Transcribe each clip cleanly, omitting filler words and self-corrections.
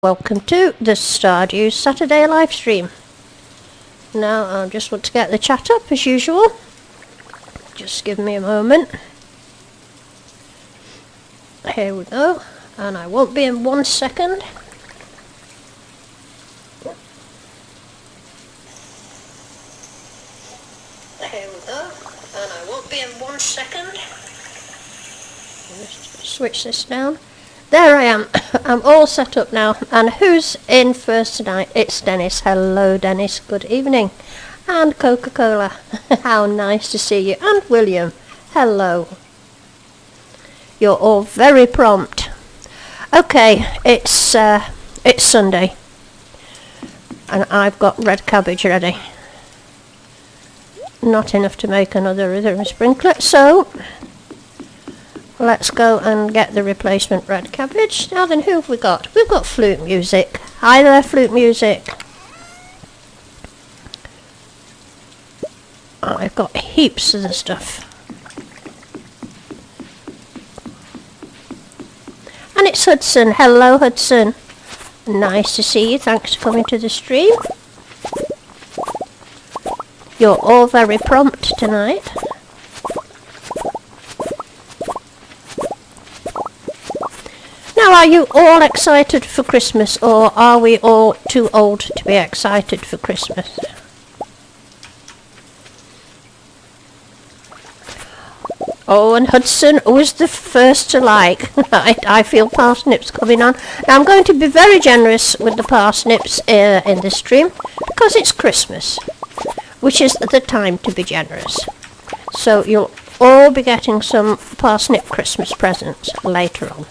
Welcome to the Stardew Saturday Livestream. Now I just want to get the chat up as usual. Just give me a moment. Here we go. And I won't be in 1 second. Here we go. And I won't be in 1 second. Just switch this down. There I am. I'm all set up now. And who's in first tonight? It's Dennis. Hello, Dennis. Good evening. And Coca-Cola. How nice to see you. And William. Hello. You're all very prompt. Okay, it's Sunday. And I've got red cabbage ready. Not enough to make another rhythm sprinkler, so let's go and get the replacement red cabbage. Now then, who have we got? We've got flute music. Hi there, flute music. I've got heaps of the stuff. And it's Hudson. Hello, Hudson. Nice to see you. Thanks for coming to the stream. You're all very prompt tonight. Now, are you all excited for Christmas, or are we all too old to be excited for Christmas? Oh, and Hudson was the first to like. I feel parsnips coming on. Now, I'm going to be very generous with the parsnips in this stream, because it's Christmas, which is the time to be generous. So you'll all be getting some parsnip Christmas presents later on.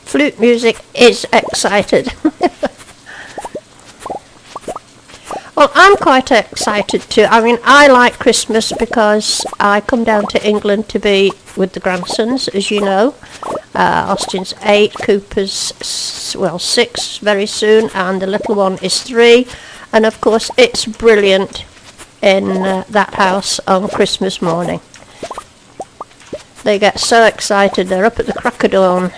Flute music is excited. Well, I'm quite excited too. I mean, I like Christmas because I come down to England to be with the grandsons, as you know. Austin's 8, Cooper's, 6 very soon, and the little one is 3. And of course, it's brilliant in that house on Christmas morning. They get so excited, they're up at the crack of dawn.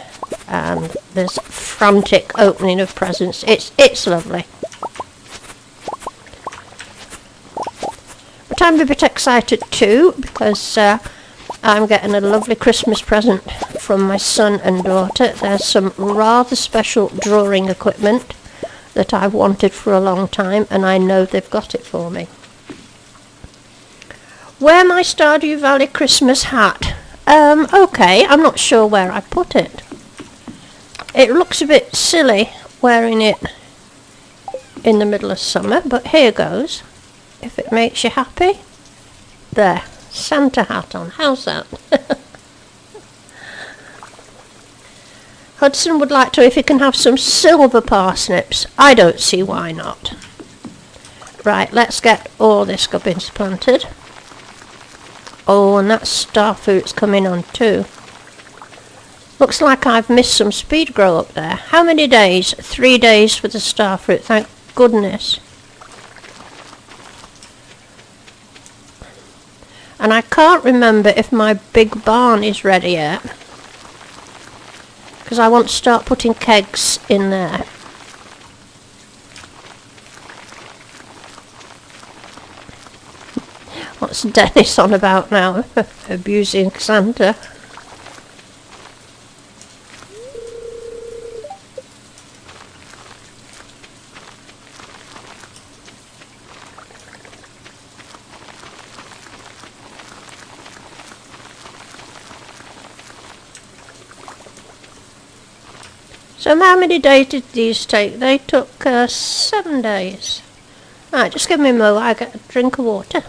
And there's frantic opening of presents. It's lovely. But I'm a bit excited too, because I'm getting a lovely Christmas present from my son and daughter. There's some rather special drawing equipment that I've wanted for a long time, and I know they've got it for me. Wear my Stardew Valley Christmas hat. Okay, I'm not sure where I put it. It looks a bit silly wearing it in the middle of summer, but here goes. If it makes you happy. There, Santa hat on. How's that? Hudson would like to, if he can have some silver parsnips. I don't see why not. Right, let's get all this gubbins planted. Oh, and that starfruit's coming on too. Looks like I've missed some speed grow up there. How many days? 3 days for the starfruit, thank goodness. And I can't remember if my big barn is ready yet, because I want to start putting kegs in there. What's Dennis on about now? Abusing Santa. So how many days did these take? They took 7 days. Right, just give me a moment, I get a drink of water.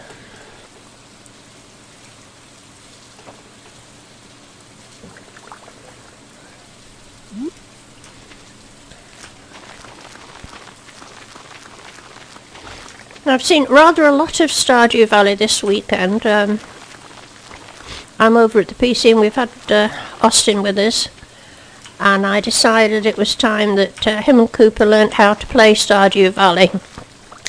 I've seen rather a lot of Stardew Valley this weekend. I'm over at the PC and we've had Austin with us. And I decided it was time that him and Cooper learnt how to play Stardew Valley.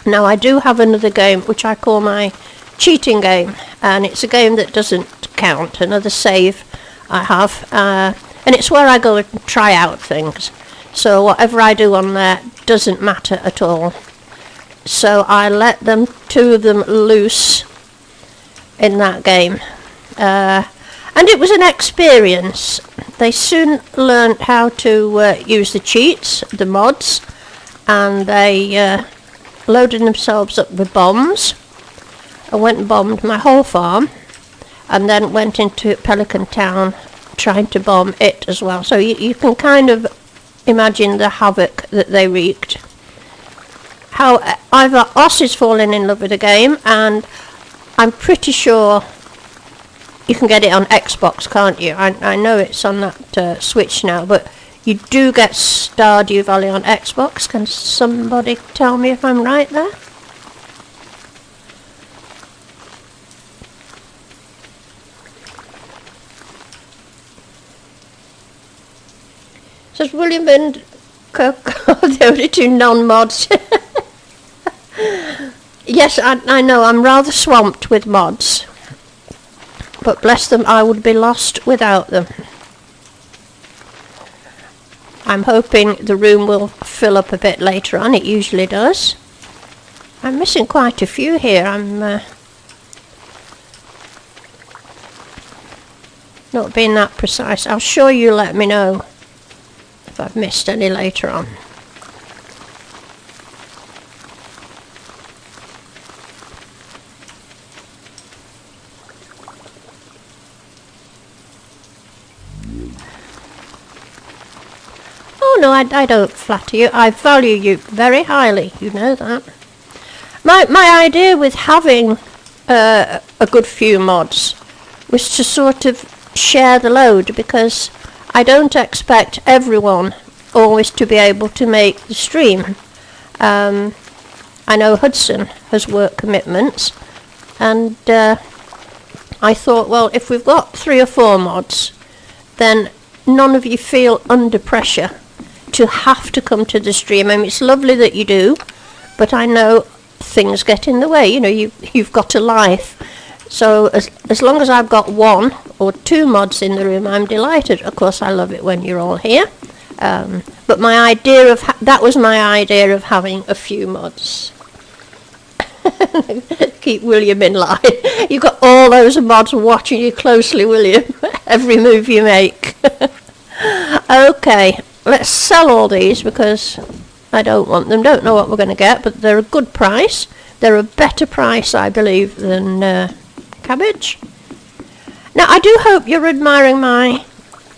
Now I do have another game which I call my cheating game, and it's a game that doesn't count, another save I have, and it's where I go and try out things. So whatever I do on there doesn't matter at all. So I let them, two of them, loose in that game. And it was an experience. They soon learned how to use the cheats, the mods, and they loaded themselves up with bombs. I went and bombed my whole farm, and then went into Pelican Town trying to bomb it as well. So you can kind of imagine the havoc that they wreaked. However, Oz is falling in love with the game, and I'm pretty sure you can get it on Xbox, can't you? I know it's on that Switch now, but you do get Stardew Valley on Xbox. Can somebody tell me if I'm right there? Says William and Coco, the only two non-mods. Yes, I know, I'm rather swamped with mods. But bless them, I would be lost without them. I'm hoping the room will fill up a bit later on. It usually does. I'm missing quite a few here. I'm not being that precise. I'm sure you'll let me know if I've missed any later on. Oh no, I don't flatter you. I value you very highly. You know that. My idea with having a good few mods was to sort of share the load, because I don't expect everyone always to be able to make the stream. I know Hudson has work commitments, and I thought, well, if we've got 3 or 4 mods, then none of you feel under pressure to have to come to the stream. I mean, it's lovely that you do, but I know things get in the way. You know, you've got a life. So as long as I've got 1 or 2 mods in the room, I'm delighted. Of course, I love it when you're all here. But my idea of that was my idea of having a few mods. Keep William in line. You've got all those mods watching you closely, William. Every move you make. Okay, let's sell all these because I don't want them. Don't know what we're going to get, but they're a good price. They're a better price, I believe, than cabbage. Now, I do hope you're admiring my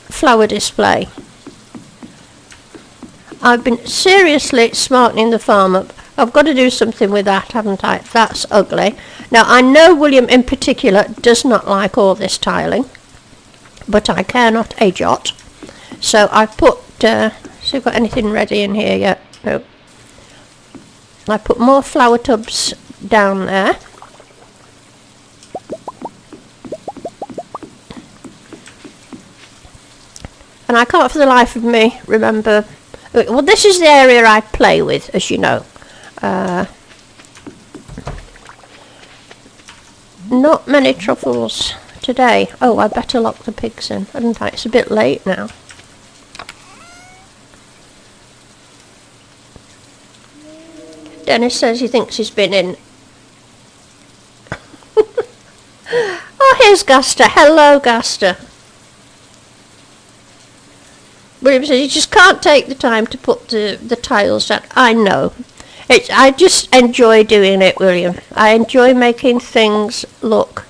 flower display. I've been seriously smartening the farm up. I've got to do something with that, haven't I? That's ugly. Now, I know William in particular does not like all this tiling, but I care not a jot. So I've put, so you've got anything ready in here yet? No. I put more flower tubs down there. And I can't for the life of me remember. Well, this is the area I play with, as you know. Not many truffles today. Oh, I better lock the pigs in, hadn't I? It's a bit late now. Dennis says he thinks he's been in. Oh, here's Gaster. Hello, Gaster. William says you just can't take the time to put the tiles down. I know. I just enjoy doing it, William. I enjoy making things look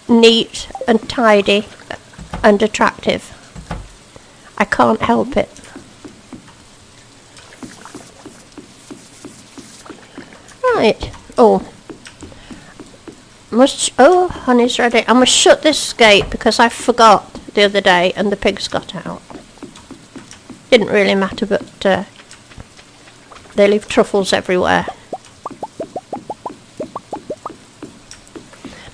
neat and tidy and attractive. I can't help it. Right. Oh, honey's ready. I must shut this gate because I forgot the other day and the pigs got out. Didn't really matter, but they leave truffles everywhere.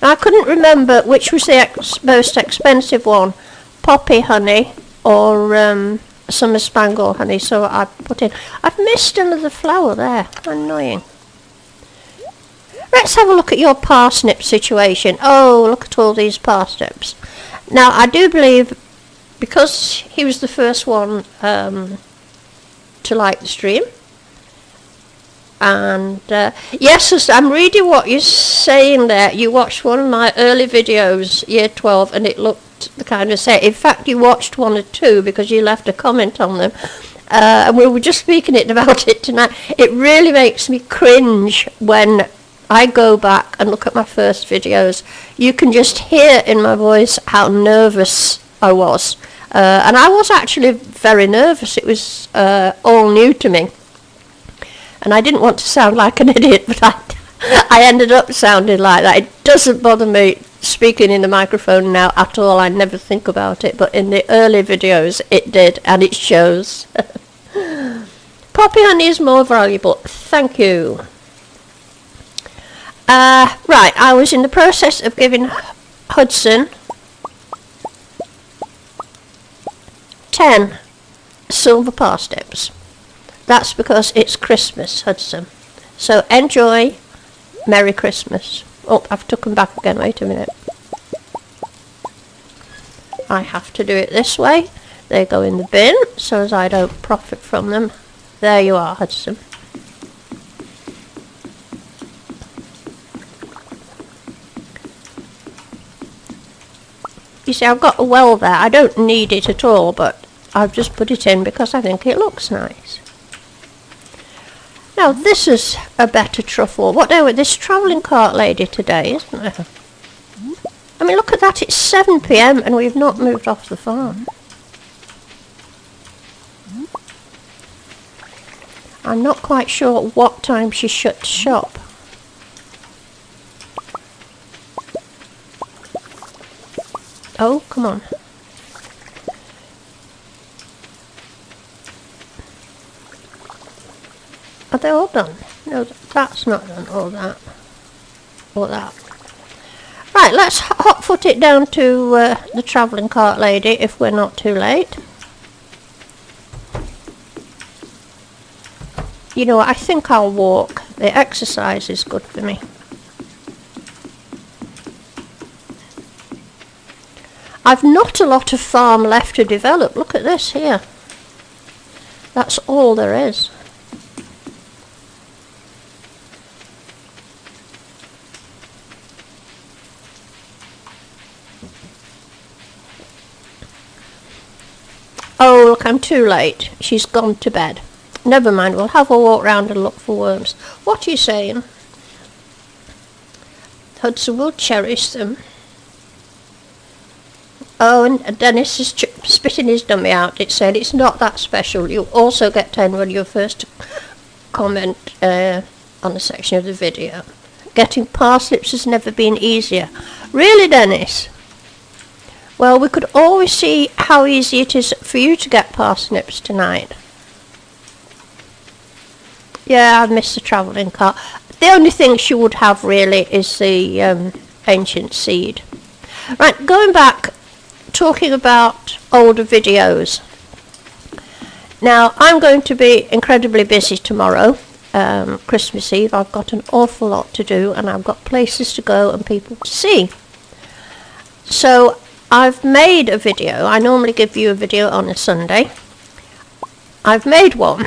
Now, I couldn't remember which was the most expensive one, poppy honey or summer spangle honey, so I put in. I've missed another flower there. Annoying. let's have a look at your parsnip situation. Oh, look at all these parsnips. Now, I do believe, because he was the first one to like the stream, and yes, I'm reading what you're saying there. You watched one of my early videos, year 12, and it looked the kind of same. In fact, you watched one or two because you left a comment on them. And we were just speaking about it tonight. It really makes me cringe when I go back and look at my first videos. You can just hear in my voice how nervous I was. And I was actually very nervous. It was all new to me. And I didn't want to sound like an idiot, but I ended up sounding like that. It doesn't bother me speaking in the microphone now at all. I never think about it, but in the early videos it did, and it shows. Poppy honey is more valuable. Thank you. Right, I was in the process of giving Hudson 10 silver parsnips. That's because it's Christmas, Hudson. So enjoy. Merry Christmas. Oh, I've took them back again. Wait a minute. I have to do it this way. They go in the bin so as I don't profit from them. There you are, Hudson. You see, I've got a well there. I don't need it at all, but I've just put it in because I think it looks nice. Now, this is a better truffle. What day with this travelling cart lady today, isn't there? I mean, look at that. It's 7 p.m. and we've not moved off the farm. I'm not quite sure what time she shut shop. Oh, come on. Are they all done? No, that's not done. All that. All that. Right, let's hot-foot it down to the travelling cart lady if we're not too late. You know what, I think I'll walk. The exercise is good for me. I've not a lot of farm left to develop. Look at this here. That's all there is. Oh, look, I'm too late. She's gone to bed. Never mind, we'll have a walk round and look for worms. What are you saying? Hudson will cherish them. Oh, and Dennis is spitting his dummy out. It said it's not that special. You also get 10 when you first comment on a section of the video. Getting parsnips has never been easier. Really, Dennis? Well, we could always see how easy it is for you to get parsnips tonight. Yeah, I've missed the travelling cart. The only thing she would have really is the ancient seed. Right, going back, talking about older videos. Now, I'm going to be incredibly busy tomorrow, Christmas Eve. I've got an awful lot to do and I've got places to go and people to see. So I've made a video. I normally give you a video on a Sunday. I've made one.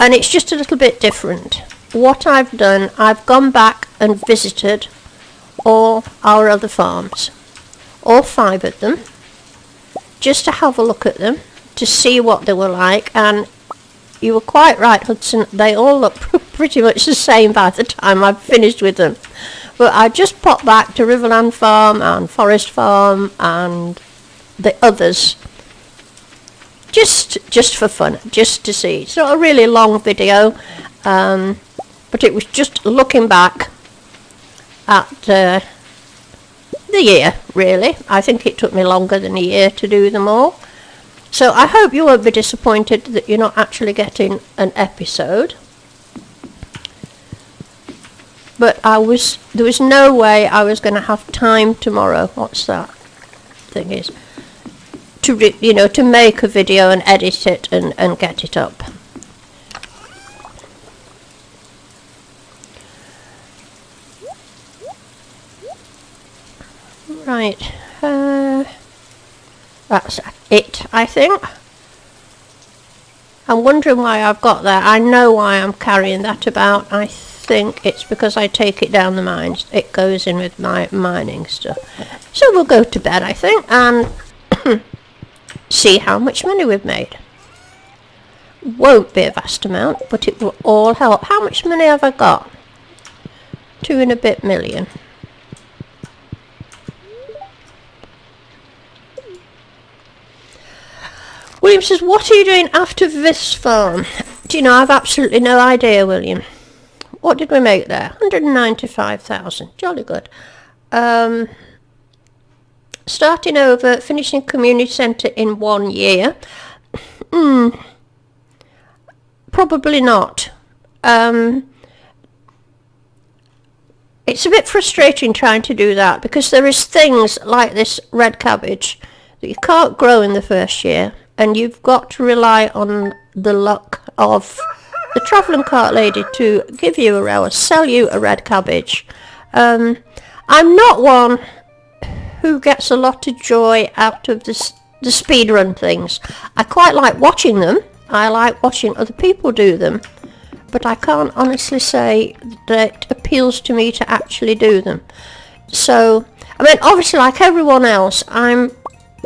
And it's just a little bit different. What I've done, I've gone back and visited all our other farms. All 5 of them. Just to have a look at them. To see what they were like. And you were quite right, Hudson. They all look pretty much the same by the time I've finished with them. But I just popped back to Riverland Farm and Forest Farm and the others. Just for fun, just to see. It's not a really long video, but it was just looking back at the year, really. I think it took me longer than a year to do them all. So I hope you won't be disappointed that you're not actually getting an episode. But there was no way I was going to have time tomorrow. What's that thing is? To make a video and edit it and get it up. Right, that's it, I think. I'm wondering why I've got that. I know why I'm carrying that about. I think it's because I take it down the mines. It goes in with my mining stuff. So we'll go to bed, I think, and see how much money we've made. Won't be a vast amount, but it will all help. How much money have I got? 2 and a bit million. William says, what are you doing after this farm? Do you know, I've absolutely no idea, William. What did we make there? 195,000. Jolly good. Starting over, finishing community centre in 1 year. Probably not. It's a bit frustrating trying to do that, because there is things like this red cabbage that you can't grow in the first year, and you've got to rely on the luck of the travelling cart lady to give you a row or sell you a red cabbage. I'm not one who gets a lot of joy out of the speedrun things. I quite like watching them. I like watching other people do them, but I can't honestly say that it appeals to me to actually do them. So, I mean, obviously, like everyone else, I'm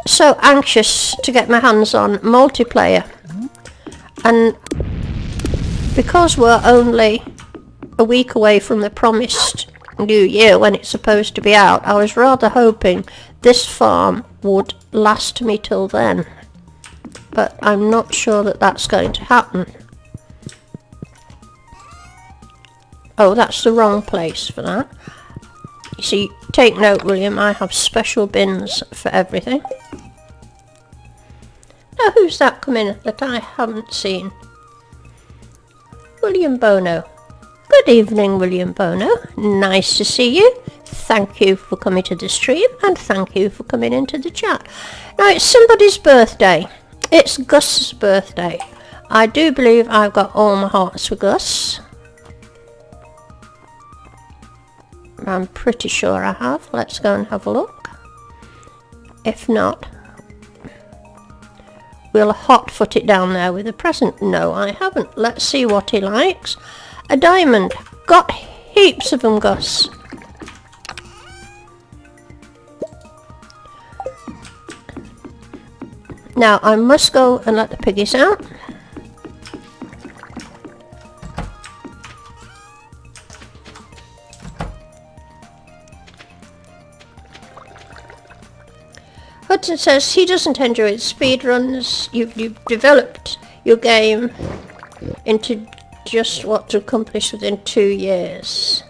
so anxious to get my hands on multiplayer, and because we're only a week away from the promised new year when it's supposed to be out, I was rather hoping this farm would last me till then, but I'm not sure that that's going to happen. Oh, that's the wrong place for that. You see, take note, William, I have special bins for everything. Now, who's that come in that I haven't seen? William Bono. Good evening, William Bono. Nice to see you. Thank you for coming to the stream, and thank you for coming into the chat. Now, it's somebody's birthday. It's Gus's birthday. I do believe I've got all my hearts for Gus. I'm pretty sure I have. Let's go and have a look. If not, we'll hot-foot it down there with a present. No, I haven't. Let's see what he likes. A diamond. Got heaps of them, Gus. Now, I must go and let the piggies out. Hudson says he doesn't enjoy speedruns. You've developed your game into just what to accomplish within 2 years.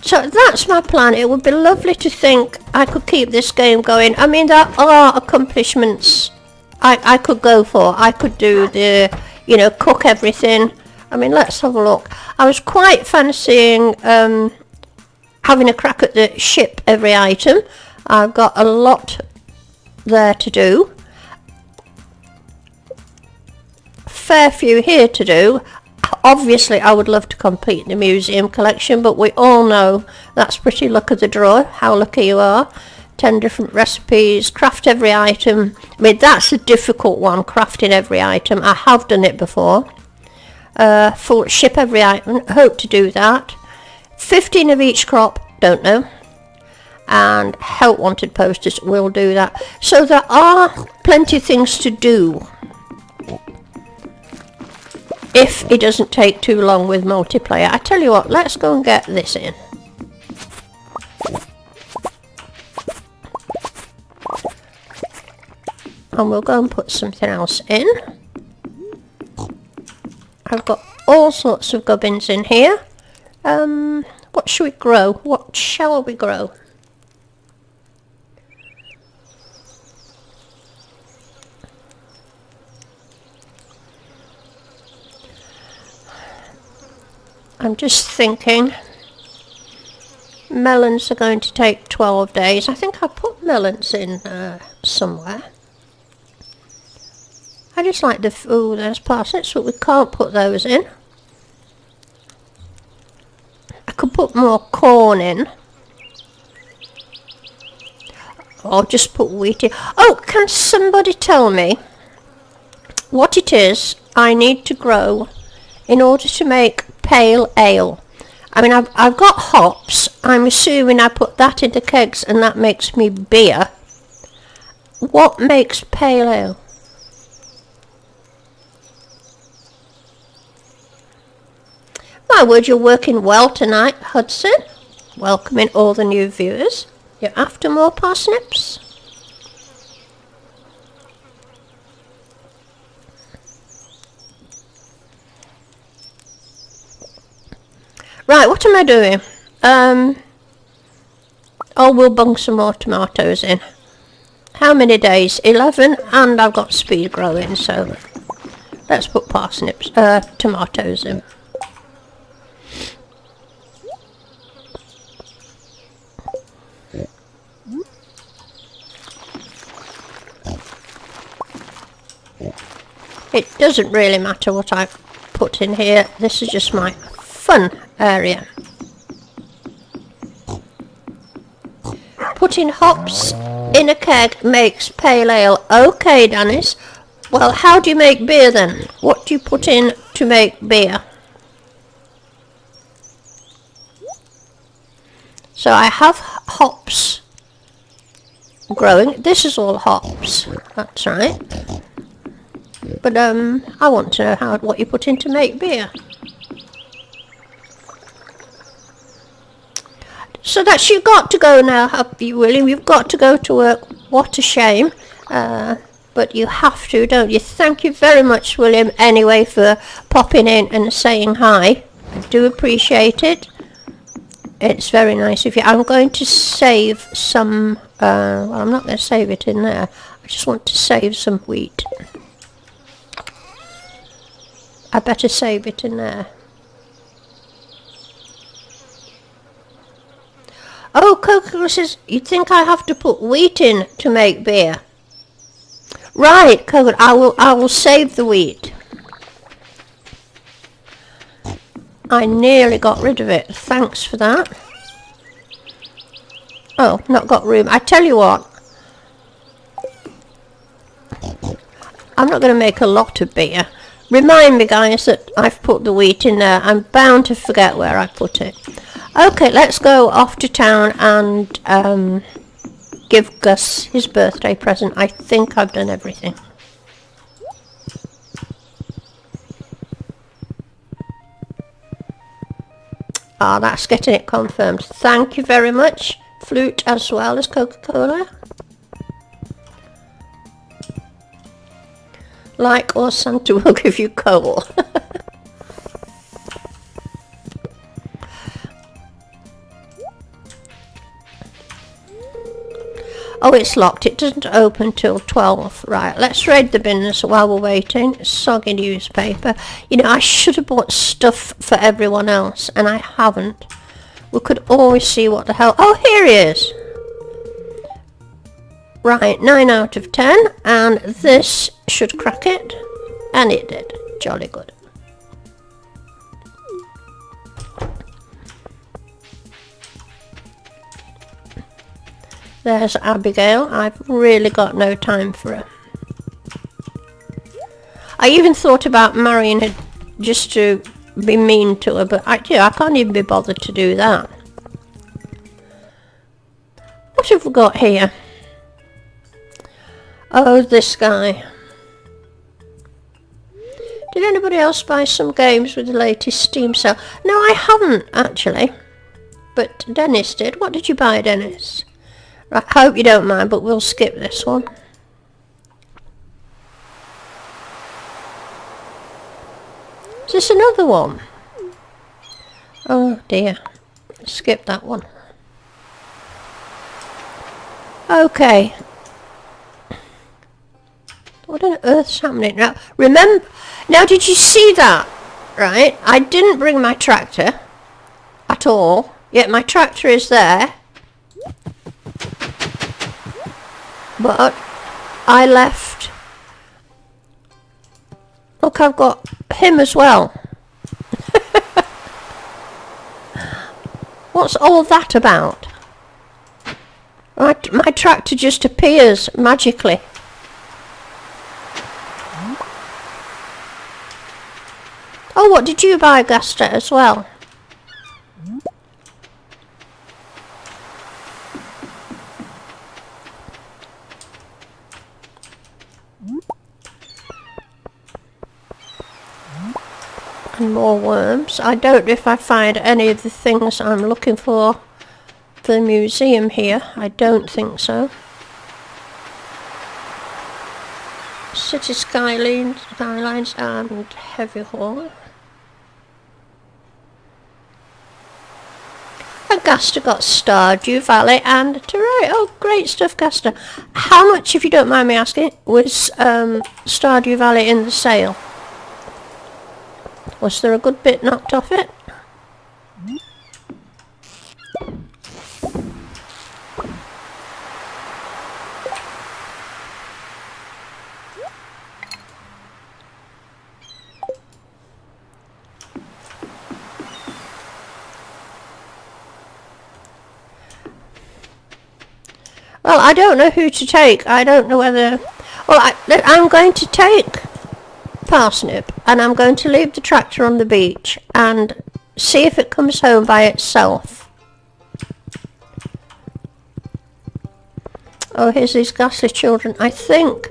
So that's my plan. It would be lovely to think I could keep this game going. I mean, there are accomplishments I could go for. I could do the, cook everything. I mean, let's have a look. I was quite fancying having a crack at the ship every item. I've got a lot there to do. Fair few here to do. Obviously, I would love to complete the museum collection, but we all know that's pretty luck of the draw, how lucky you are. 10 different recipes, craft every item. I mean, that's a difficult one, crafting every item. I have done it before. Full ship every item, hope to do that. 15 of each crop, don't know. And help wanted posters, will do that. So there are plenty of things to do, if it doesn't take too long with multiplayer. I tell you what, let's go and get this in. And we'll go and put something else in. I've got all sorts of gubbins in here. What should we grow? What shall we grow? I'm just thinking melons are going to take 12 days. I think I put melons in somewhere. I just like the... Oh, there's parsnips, but we can't put those in. could put more corn in. Or just put wheat in. Oh, can somebody tell me what it is I need to grow in order to make pale ale? I mean, I've got hops. I'm assuming I put that in the kegs and that makes me beer. What makes pale ale? My word, you're working well tonight, Hudson. Welcoming all the new viewers. You're after more parsnips? Right, what am I doing? Oh, we'll bung some more tomatoes in. How many days? 11, and I've got speed growing, so let's put parsnips, tomatoes in. It doesn't really matter what I put in here. This is just my fun area. Putting hops in a keg makes pale ale. Okay, Dennis. Well, how do you make beer then? What do you put in to make beer? So I have hops growing. This is all hops. That's right. But I want to know what you put in to make beer. So that's you got to go now, have you, William? You've got to go to work. What a shame. But you have to, don't you? Thank you very much, William, anyway, for popping in and saying hi. I do appreciate it. It's very nice of you. I'm going to save some... well, I'm not going to save it in there. I just want to save some wheat. I better save it in there. Oh, Coca-Cola says, you think I have to put wheat in to make beer? Right, Coca, I will save the wheat. I nearly got rid of it. Thanks for that. Oh, not got room. I tell you what. I'm not going to make a lot of beer. Remind me, guys, that I've put the wheat in there. I'm bound to forget where I put it. Okay, let's go off to town and give Gus his birthday present. I think I've done everything. Ah, that's getting it confirmed. Thank you very much. Flute as well as Coca-Cola. Like or Santa will give you coal. Oh, it's locked. It doesn't open till 12. Right, let's raid the bins while we're waiting. Soggy newspaper. You know, I should have bought stuff for everyone else, and I haven't. We could always see what the hell... Oh, here he is! Right, 9 out of 10, and this should crack it. And it did. Jolly good. There's Abigail. I've really got no time for her. I even thought about marrying her just to be mean to her, but I can't even be bothered to do that. What have we got here? Oh, this guy. Did anybody else buy some games with the latest Steam sale? No, I haven't, actually. But Dennis did. What did you buy, Dennis? Right, I hope you don't mind, but we'll skip this one. Is this another one? Oh dear. Skip that one. Okay. What on earth's happening now? Remember... Now, did you see that? Right? I didn't bring my tractor at all. Yet my tractor is there. But I left... Look, I've got him as well. What's all that about? My tractor just appears magically. Oh, what did you buy, Gaster, as well? And more worms. I don't know if I find any of the things I'm looking for the museum here. I don't think so. City skylines and heavy haul. And Gaster got Stardew Valley and Terraria. Oh, great stuff, Gaster. How much, if you don't mind me asking, was Stardew Valley in the sale? Was there a good bit knocked off it? Well, I don't know who to take. I don't know whether... Well, I'm going to take Parsnip, and I'm going to leave the tractor on the beach and see if it comes home by itself. Oh, here's these ghastly children. I think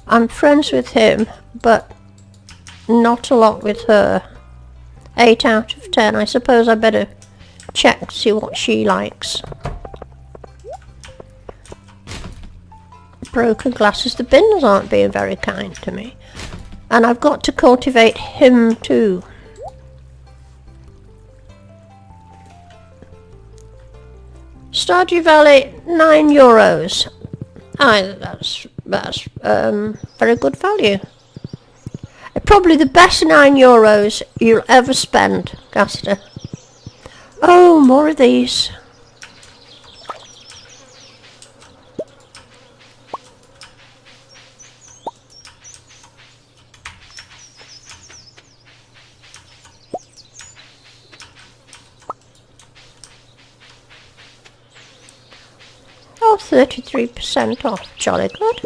I'm friends with him, but not a lot with her. 8 out of 10. I suppose I better check, see what she likes. Broken glasses. The bins aren't being very kind to me. And I've got to cultivate him too. Stardew Valley, €9. That's very good value. Probably the best €9 you'll ever spend, Gaster. Oh, more of these. Oh, 33% off. Jolly good.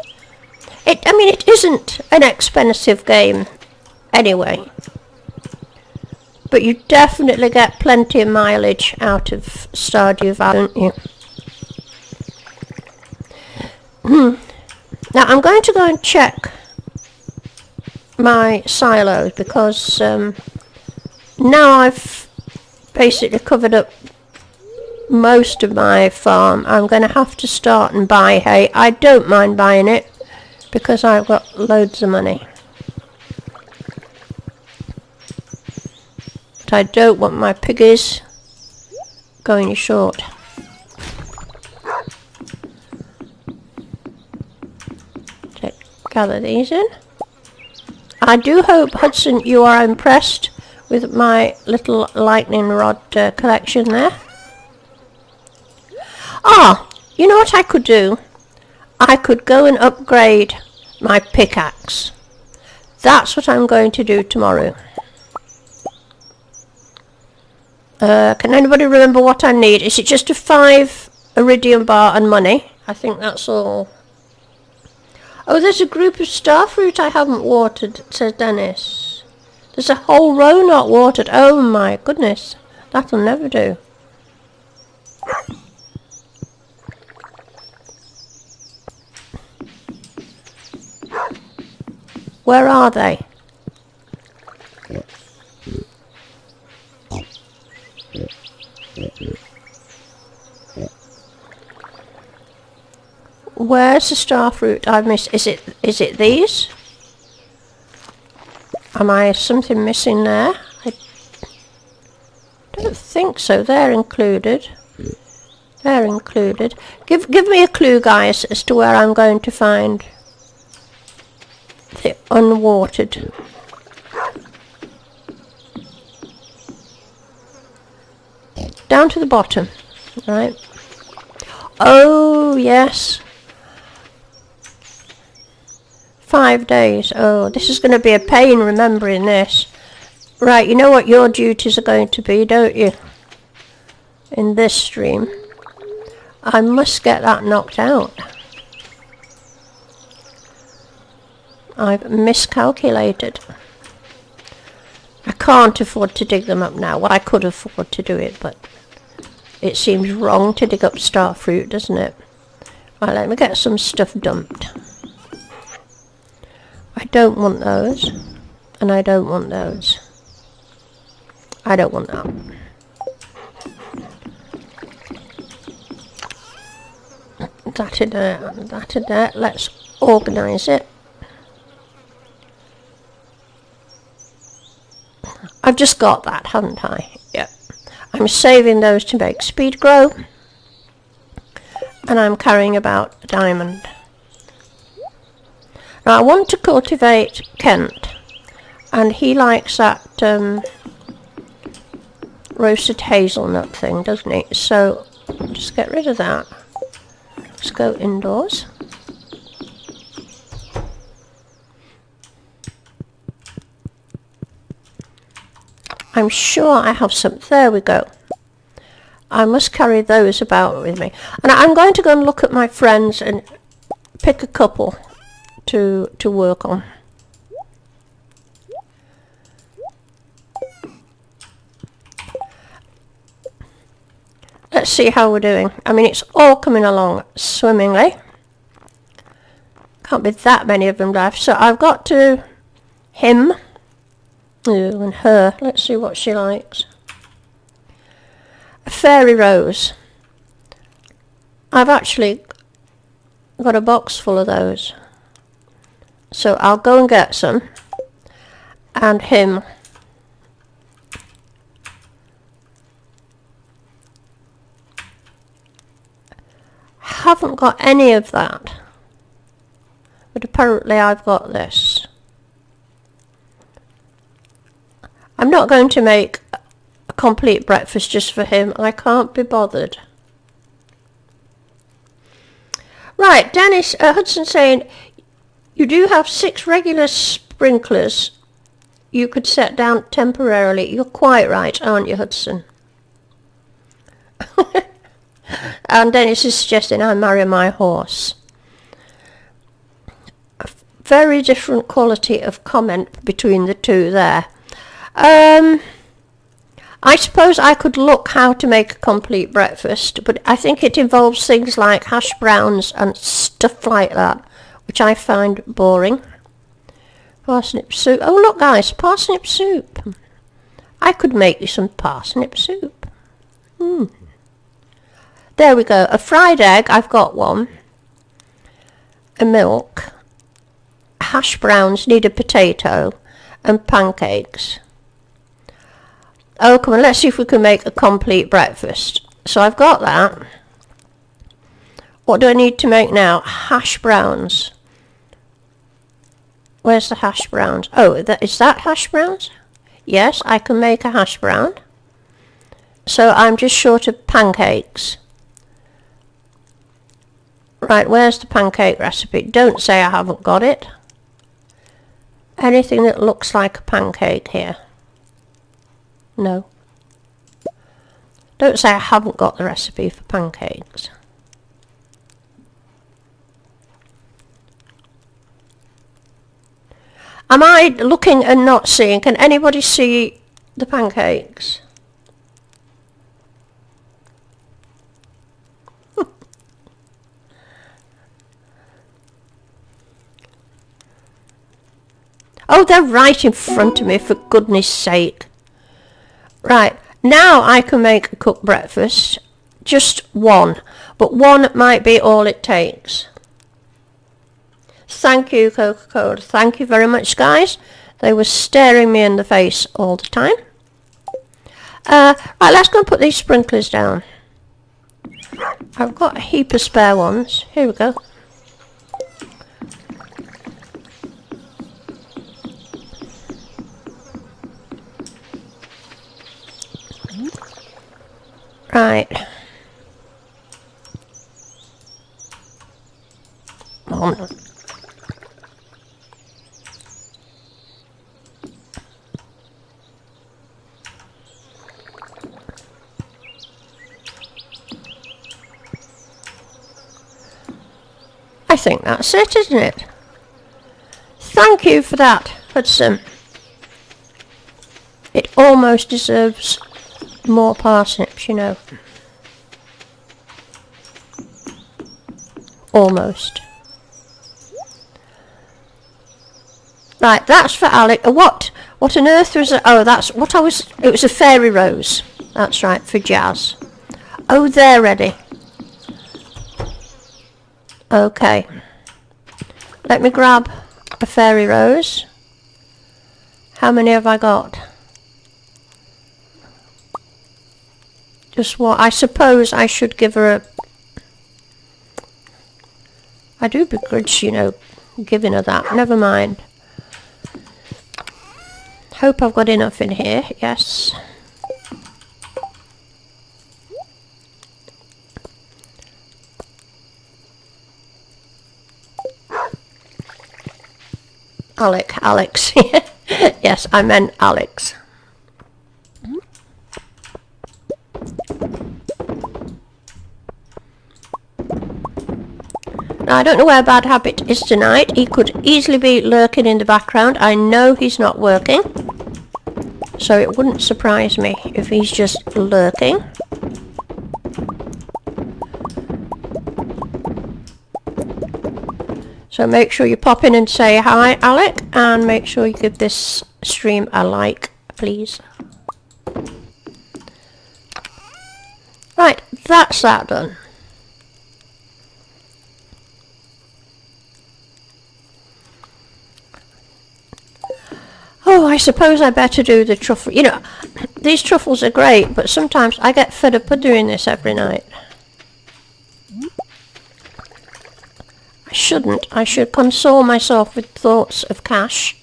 I mean, it isn't an expensive game anyway. But you definitely get plenty of mileage out of Stardew Valley, don't you? Now, I'm going to go and check my silos because now I've basically covered up most of my farm. I'm going to have to start and buy hay. I don't mind buying it because I've got loads of money. But I don't want my piggies going short. Gather these in. I do hope, Hudson, you are impressed with my little lightning rod collection there. Ah, you know what I could do? I could go and upgrade my pickaxe. That's what I'm going to do tomorrow. Can anybody remember what I need? Is it just a 5 iridium bar and money? I think that's all. Oh, there's a group of starfruit I haven't watered, says Dennis. There's a whole row not watered. Oh my goodness. That'll never do. Where are they? Where's the starfruit I've missed? Is it these? Am I something missing there? I don't think so. They're included. They're included. Give me a clue, guys, as to where I'm going to find the unwatered. Down to the bottom, right? Oh, yes. 5 days. Oh, this is going to be a pain remembering this. Right, you know what your duties are going to be, don't you? in this stream. I must get that knocked out. I've miscalculated. I can't afford to dig them up now. Well, I could afford to do it, but it seems wrong to dig up starfruit, doesn't it? Right, let me get some stuff dumped. I don't want those, and I don't want those. I don't want that. That in there, that in there. Let's organise it. I've just got that, haven't I? Yep. I'm saving those to make speed grow. And I'm carrying about a diamond. Now I want to cultivate Kent. And he likes that roasted hazelnut thing, doesn't he? So just get rid of that. Let's go indoors. I'm sure I have some. There we go. I must carry those about with me. And I'm going to go and look at my friends and pick a couple to work on. Let's see how we're doing. I mean, it's all coming along swimmingly. Can't be that many of them left. So I've got to him. Ooh, and her. Let's see what she likes. A fairy rose. I've actually got a box full of those. So I'll go and get some. And him. Haven't got any of that. But apparently I've got this. I'm not going to make a complete breakfast just for him. I can't be bothered. Right, Dennis Hudson saying, you do have 6 regular sprinklers you could set down temporarily. You're quite right, aren't you, Hudson? And Dennis is suggesting I marry my horse. A very different quality of comment between the two there. I suppose I could look how to make a complete breakfast, but I think it involves things like hash browns and stuff like that, which I find boring. Parsnip soup. Oh, look, guys, parsnip soup. I could make you some parsnip soup. There we go. A fried egg, I've got one. A milk. Hash browns, need a potato. And pancakes. Oh, come on, let's see if we can make a complete breakfast. So I've got that. What do I need to make now? Hash browns. Where's the hash browns? Oh, is that hash browns? Yes, I can make a hash brown. So I'm just short of pancakes. Right, where's the pancake recipe? Don't say I haven't got it. Anything that looks like a pancake here? No. Don't say I haven't got the recipe for pancakes. Am I looking and not seeing? Can anybody see the pancakes? Oh, they're right in front of me, for goodness sake. Right, now I can make a cooked breakfast. Just one. But one might be all it takes. Thank you, Coca-Cola. Thank you very much, guys. They were staring me in the face all the time. Right, let's go and put these sprinklers down. I've got a heap of spare ones. Here we go. Right. On. I think that's it, isn't it? Thank you for that, Hudson. It almost deserves more parsnips, you know. Almost. Right, that's for Alec. What on earth was it? Oh, that's what I was... It was a fairy rose. That's right, for Jazz. Oh, they're ready. Okay. Let me grab a fairy rose. How many have I got? Just what? I suppose I should give her a... I do begrudge, you know, giving her that. Never mind. Hope I've got enough in here. Yes. Alex. Yes, I meant Alex. Now, I don't know where Bad Habit is tonight. He could easily be lurking in the background. I know he's not working, so it wouldn't surprise me if he's just lurking. So make sure you pop in and say hi, Alec, and make sure you give this stream a like, please. Right, that's that done. Oh, I suppose I better do the truffle. You know, these truffles are great, but sometimes I get fed up of doing this every night. I shouldn't. I should console myself with thoughts of cash.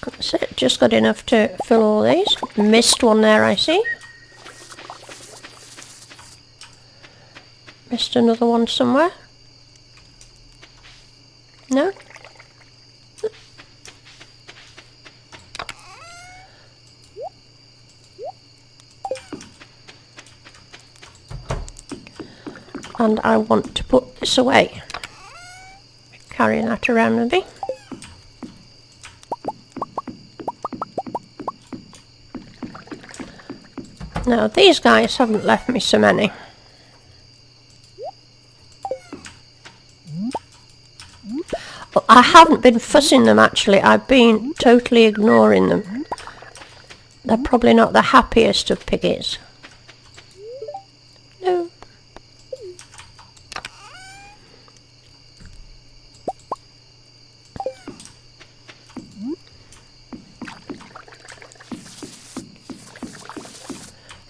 That's it. Just got enough to fill all these. Missed one there, I see. Missed another one somewhere. No? And I want to put this away. Carrying that around with me. Now these guys haven't left me so many. Well, I haven't been fussing them actually, I've been totally ignoring them. They're probably not the happiest of piggies. No.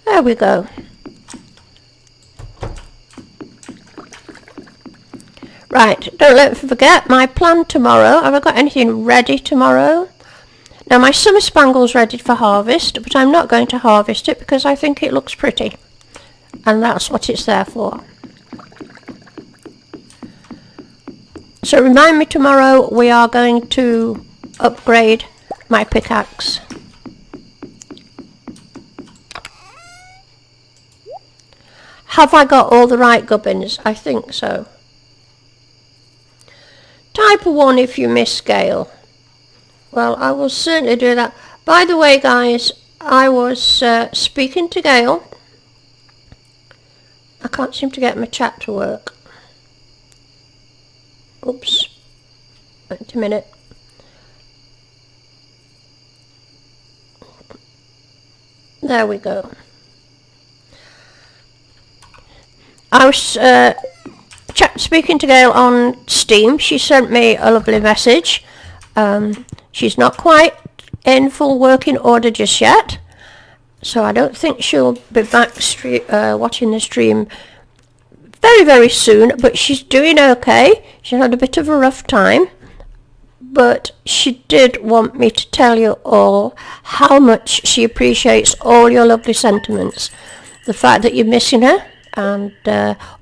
There we go. Right, don't let me forget my plan tomorrow. Have I got anything ready tomorrow? Now my summer spangle's ready for harvest, but I'm not going to harvest it because I think it looks pretty. And that's what it's there for. So remind me tomorrow we are going to upgrade my pickaxe. Have I got all the right gubbins? I think so. Type 1 if you miss Gale. Well, I will certainly do that. By the way, guys, I was speaking to Gale. I can't seem to get my chat to work. Oops. Wait a minute. There we go. I was speaking to Gail on Steam. She sent me a lovely message. She's not quite in full working order just yet, so I don't think she'll be back watching the stream very, very soon, but she's doing okay. She had a bit of a rough time, but she did want me to tell you all how much she appreciates all your lovely sentiments. The fact that you're missing her, and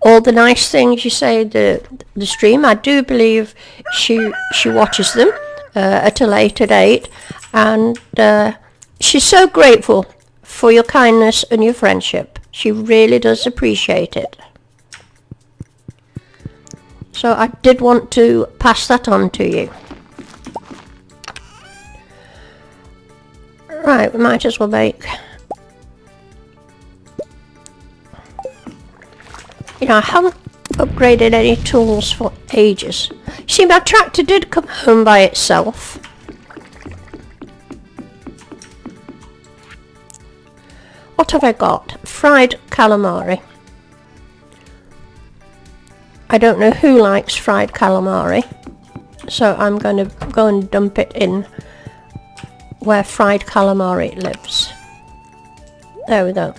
all the nice things you say the stream. I do believe she watches them at a later date, and she's so grateful for your kindness and your friendship. She really does appreciate it. So I did want to pass that on to you. Right, we might as well make... You know, I haven't upgraded any tools for ages. See, my tractor did come home by itself. What have I got? Fried calamari. I don't know who likes fried calamari, so I'm going to go and dump it in where fried calamari lives. There we go.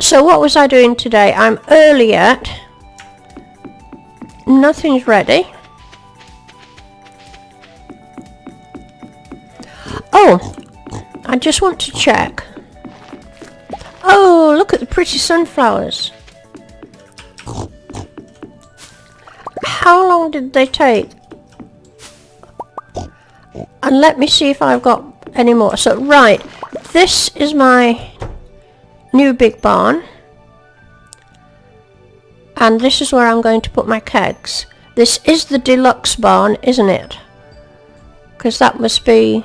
So what was I doing today? I'm early yet. Nothing's ready. Oh, I just want to check. Oh, look at the pretty sunflowers. How long did they take? And let me see if I've got any more. So, right, this is my new big barn. And this is where I'm going to put my kegs. This is the deluxe barn, isn't it? Because that must be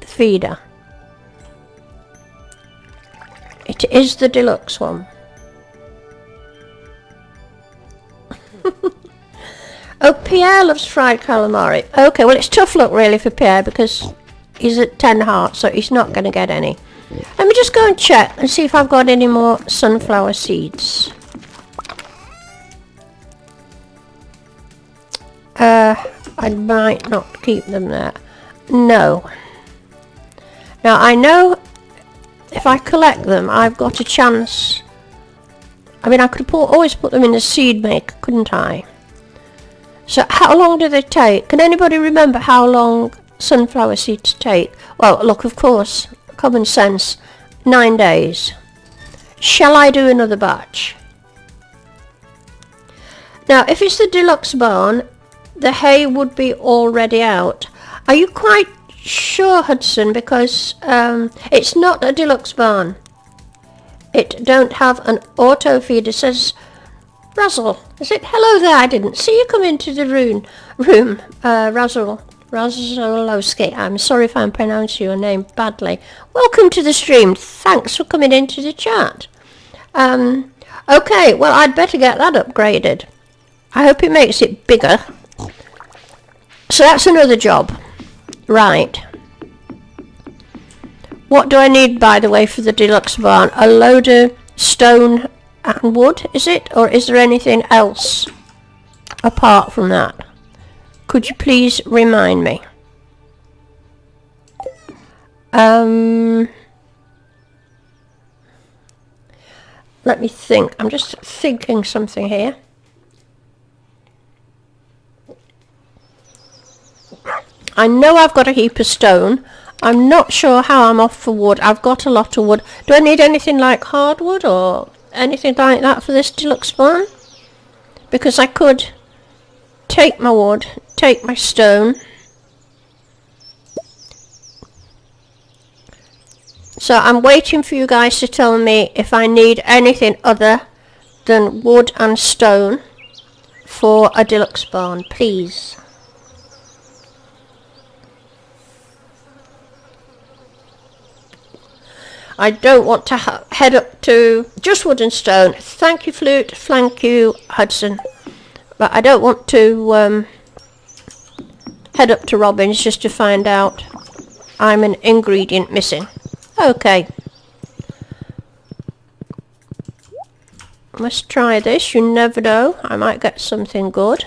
the feeder. It is the deluxe one. Oh, Pierre loves fried calamari. Okay, well it's tough luck really for Pierre because he's at 10 hearts, so he's not going to get any. Let me just go and check and see if I've got any more sunflower seeds. I might not keep them there. No. Now I know if I collect them, I've got a chance. I mean, I could always put them in the seed maker, couldn't I? So how long do they take? Can anybody remember how long sunflower seeds take? Well, look, of course, common sense, 9 days. Shall I do another batch? Now, if it's the deluxe barn, the hay would be already out. Are you quite sure, Hudson? Because it's not a deluxe barn. It don't have an auto feed. It says Razzle. Is it? Hello there. I didn't see you come into the room. Razzle. Razzolowski. I'm sorry if I'm pronouncing your name badly. Welcome to the stream. Thanks for coming into the chat. Okay, well, I'd better get that upgraded. I hope it makes it bigger. So that's another job. Right. What do I need, by the way, for the deluxe barn? A load of stone and wood, is it? Or is there anything else apart from that? Could you please remind me? Let me think. I'm just thinking something here. I know I've got a heap of stone. I'm not sure how I'm off for wood. I've got a lot of wood. Do I need anything like hardwood or anything like that for this deluxe barn? Because I could take my wood, take my stone. So I'm waiting for you guys to tell me if I need anything other than wood and stone for a deluxe barn, please. I don't want to head up to just wood and stone. Thank you, Flute. Thank you, Hudson. But I don't want to head up to Robin's just to find out I'm an ingredient missing. Okay. Let's try this. You never know. I might get something good.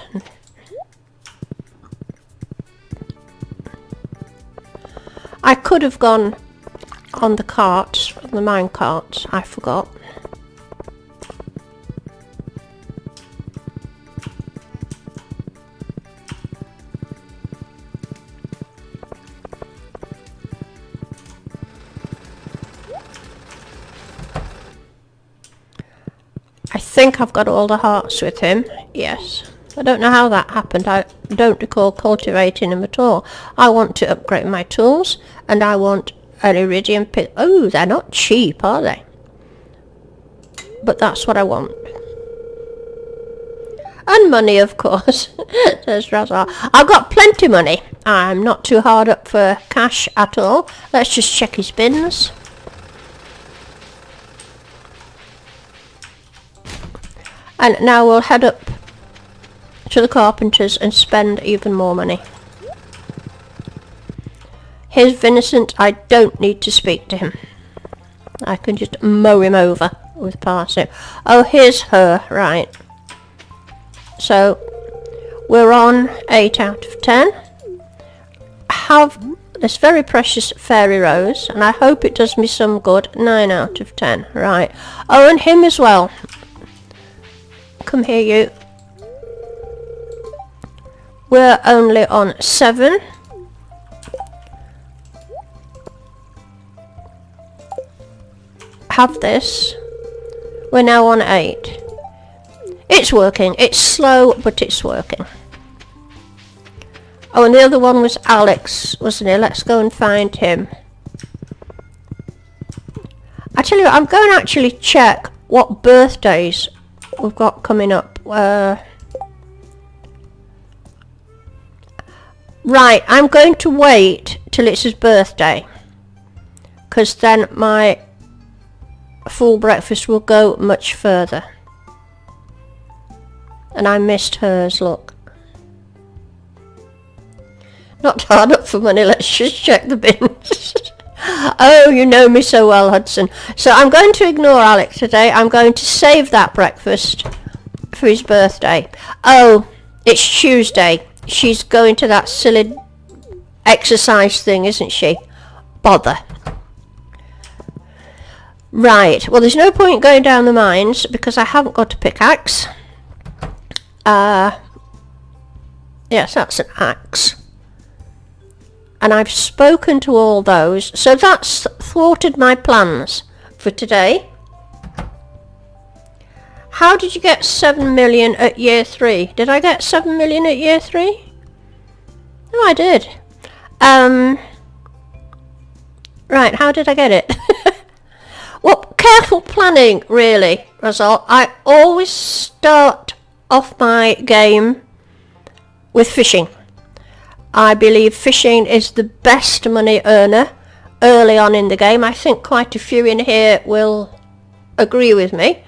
I could have gone on the carts, on the mine carts. I forgot. I think I've got all the hearts with him. Yes. I don't know how that happened. I don't recall cultivating them at all. I want to upgrade my tools, and I want an iridium pick. Oh, they're not cheap, are they? But that's what I want. And money, of course, says Razar. I've got plenty of money. I'm not too hard up for cash at all. Let's just check his bins. And now we'll head up to the carpenters and spend even more money. Here's Vincent. I don't need to speak to him. I can just mow him over with parsnip. Oh, here's her. Right. So, we're on 8 out of 10. Have this very precious fairy rose, and I hope it does me some good. 9 out of 10. Right. Oh, and him as well. Come here, you. We're only on 7. Have this. We're now on 8. It's working. It's slow, but it's working. Oh, and the other one was Alex, wasn't it? Let's go and find him. I tell you what, I'm going to actually check what birthdays we've got coming up. Right, I'm going to wait till it's his birthday, because then my full breakfast will go much further. And I missed hers, look. Not hard up for money, let's just check the bins. Oh, you know me so well, Hudson. So I'm going to ignore Alex today. I'm going to save that breakfast for his birthday. Oh, it's Tuesday. She's going to that silly exercise thing, isn't she? Bother. Right, well there's no point going down the mines because I haven't got a pickaxe. Yes, that's an axe. And I've spoken to all those, so that's thwarted my plans for today. How did you get 7 million at year 3? Did I get 7 million at year 3? No, I did. Right, how did I get it? Well, careful planning, really, Razal. I always start off my game with fishing. I believe fishing is the best money earner early on in the game. I think quite a few in here will agree with me.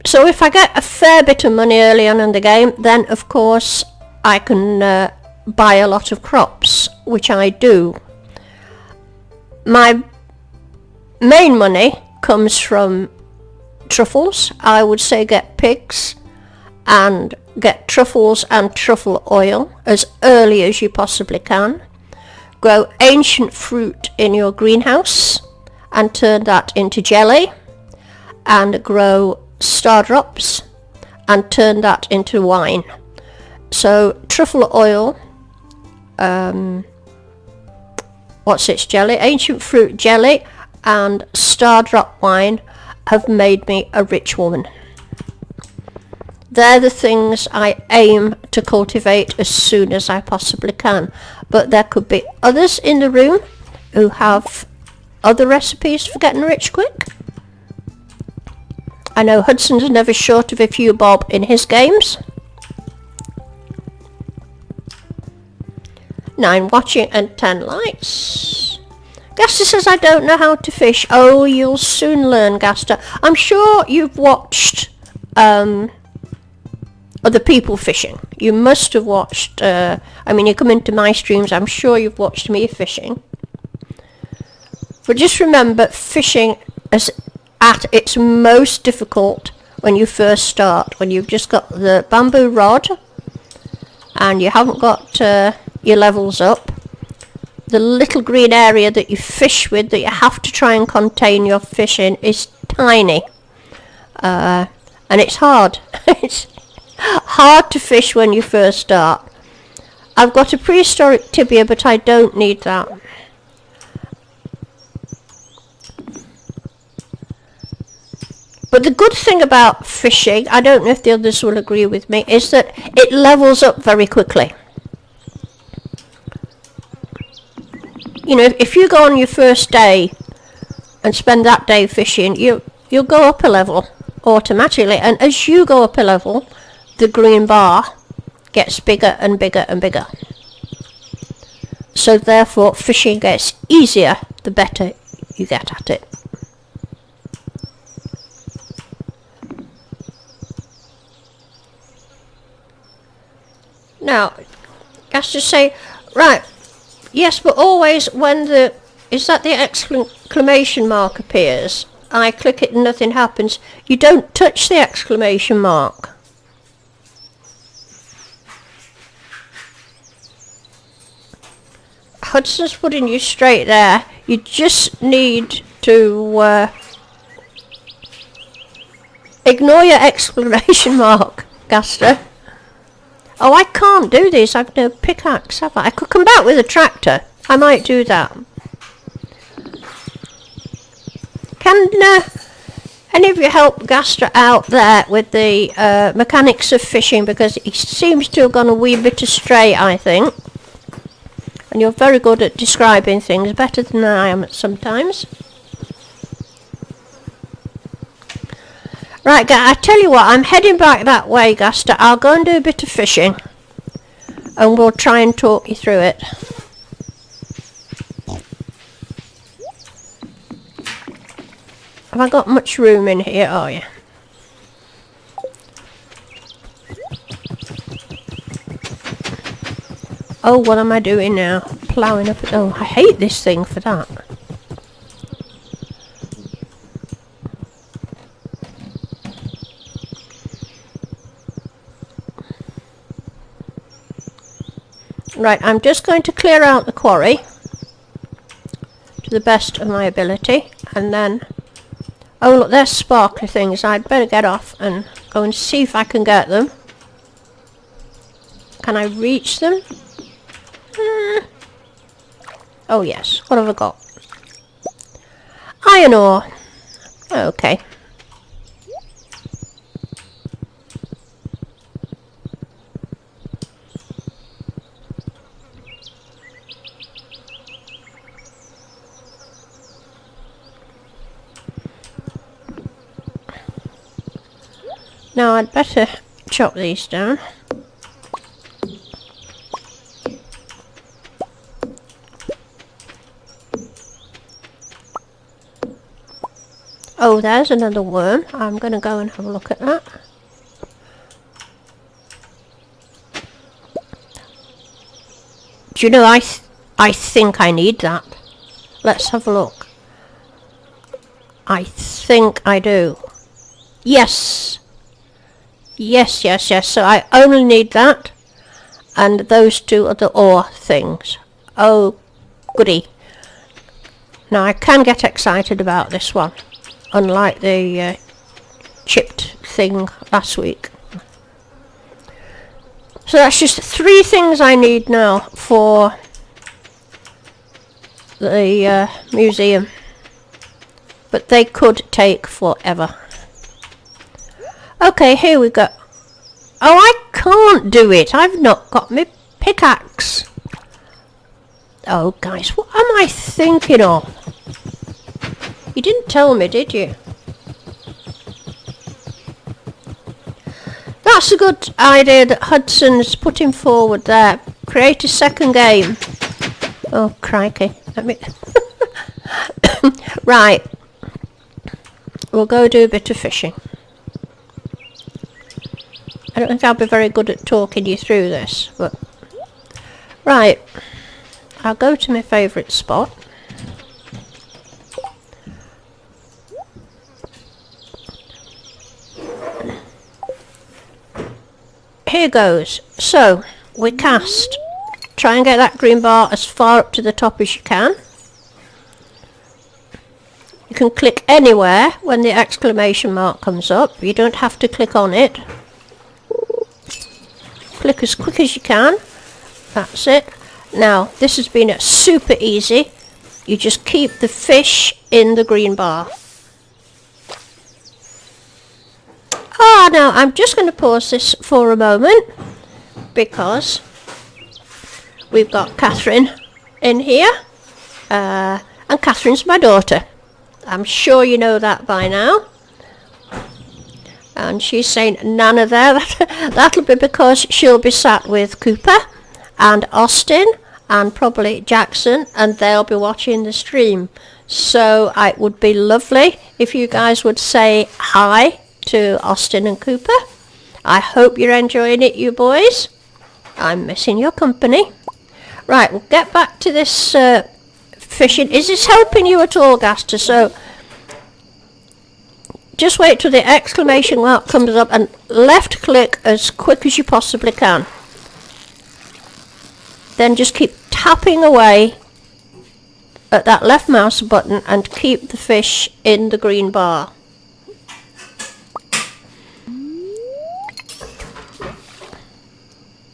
So if I get a fair bit of money early on in the game, then of course I can buy a lot of crops, which I do. My main money comes from truffles. I would say get pigs and get truffles and truffle oil as early as you possibly can. Grow ancient fruit in your greenhouse and turn that into jelly, and grow star drops and turn that into wine. So truffle oil, what's its jelly? Ancient fruit jelly and star drop wine have made me a rich woman. They're the things I aim to cultivate as soon as I possibly can. But there could be others in the room who have other recipes for getting rich quick. I know Hudson's never short of a few bob in his games. 9 watching and 10 likes. Gaster says I don't know how to fish. Oh, you'll soon learn, Gaster. I'm sure you've watched other people fishing. You must have watched, I mean, you come into my streams, I'm sure you've watched me fishing. But just remember, fishing is at its most difficult when you first start, when you've just got the bamboo rod and you haven't got your levels up. The little green area that you fish with, that you have to try and contain your fish in, is tiny. And it's hard. It's hard to fish when you first start. I've got a prehistoric tibia, but I don't need that. But the good thing about fishing, I don't know if the others will agree with me, is that it levels up very quickly. You know, if you go on your first day and spend that day fishing, you'll go up a level automatically. And as you go up a level, the green bar gets bigger and bigger and bigger. So therefore, fishing gets easier the better you get at it. Now, has to say, right, yes, but always when is that the exclamation mark appears, I click it and nothing happens, you don't touch the exclamation mark. Hudson's putting you straight there. You just need to ignore your exclamation mark, Gaster. Oh, I can't do this. I've no pickaxe, have I? I could come back with a tractor. I might do that. Can any of you help Gaster out there with the mechanics of fishing? Because he seems to have gone a wee bit astray, I think. And you're very good at describing things, better than I am sometimes. Right, I tell you what, I'm heading back that way, Gaster. I'll go and do a bit of fishing. And we'll try and talk you through it. Have I got much room in here? Oh, yeah. Oh, what am I doing now? Ploughing up. Oh, I hate this thing for that. Right, I'm just going to clear out the quarry to the best of my ability, and then... Oh, look, there's sparkly things. I'd better get off and go and see if I can get them. Can I reach them? Oh, yes. What have I got? Iron ore. Okay. Now I'd better chop these down. Oh, there's another worm. I'm going to go and have a look at that. Do you know, I think I need that. Let's have a look. I think I do. Yes! Yes, yes, yes. So I only need that. And those two other ore things. Oh, goody. Now I can get excited about this one. Unlike the chipped thing last week. So that's just 3 things I need now for the museum. But they could take forever. Okay, here we go. Oh, I can't do it. I've not got my pickaxe. Oh, guys, what am I thinking of? You didn't tell me, did you? That's a good idea that Hudson's putting forward there. Create a second game. Oh, crikey. Let me... Right. We'll go do a bit of fishing. I don't think I'll be very good at talking you through this, but... Right. I'll go to my favourite spot. Here goes. So, we cast. Try and get that green bar as far up to the top as you can. You can click anywhere when the exclamation mark comes up. You don't have to click on it. Click as quick as you can. That's it. Now, this has been super easy. You just keep the fish in the green bar. now I'm just going to pause this for a moment because we've got Catherine in here, and Catherine's my daughter. I'm sure you know that by now. And she's saying Nana there. That'll be because she'll be sat with Cooper and Austin and probably Jackson, and they'll be watching the stream. So it would be lovely if you guys would say hi to Austin and Cooper. I hope you're enjoying it, you boys. I'm missing your company. Right, we'll get back to this fishing. Is this helping you at all, Gaster? So just wait till the exclamation mark comes up and left click as quick as you possibly can. Then just keep tapping away at that left mouse button and keep the fish in the green bar.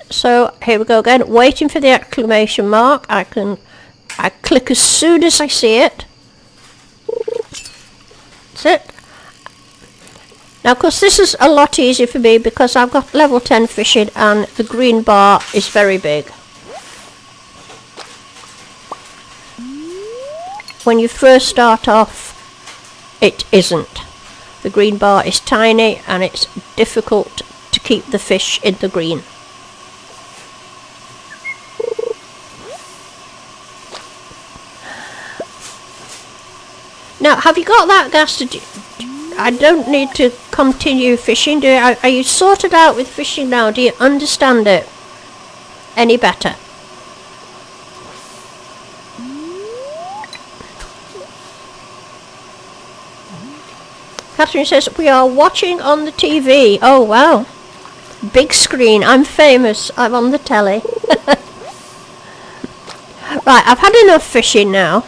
So here we go again, waiting for the exclamation mark. I click as soon as I see it. That's it. Now of course this is a lot easier for me because I've got level 10 fishing and the green bar is very big. When you first start off, it isn't. The green bar is tiny and it's difficult to keep the fish in the green. Now, have you got that, Gaster? I don't need to continue fishing, do you? Are you sorted out with fishing now? Do you understand it any better? Catherine says, we are watching on the TV. Oh, wow. Big screen. I'm famous. I'm on the telly. Right, I've had enough fishing now.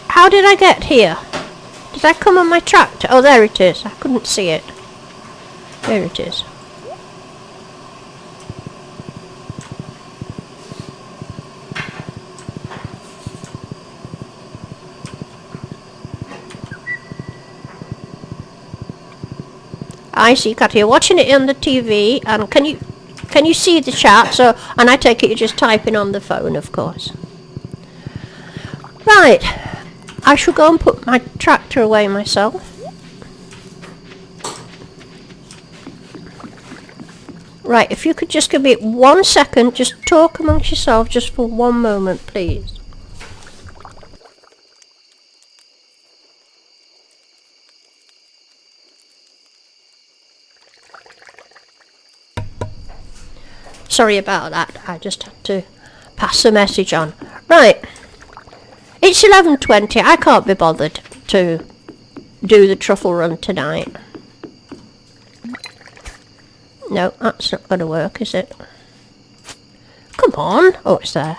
How did I get here? Did I come on my tractor? Oh, there it is. I couldn't see it. There it is. I see, Kat, you're watching it on the TV, and can you see the chat? So, and I take it you're just typing on the phone, of course. Right, I shall go and put my tractor away myself. Right, if you could just give me 1 second, just talk amongst yourselves just for 1 moment, please. Sorry about that, I just had to pass the message on. Right, it's 11:20, I can't be bothered to do the truffle run tonight. No, that's not going to work, is it? Come on, oh, it's there.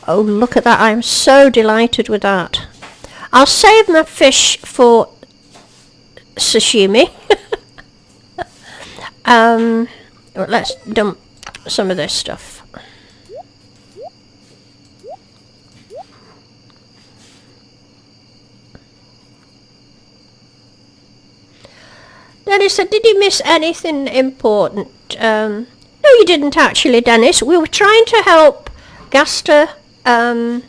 Oh, look at that, I'm so delighted with that. I'll save my fish for sashimi. Let's dump some of this stuff. Dennis said, did you miss anything important? No, you didn't actually, Dennis. We were trying to help Gaster learn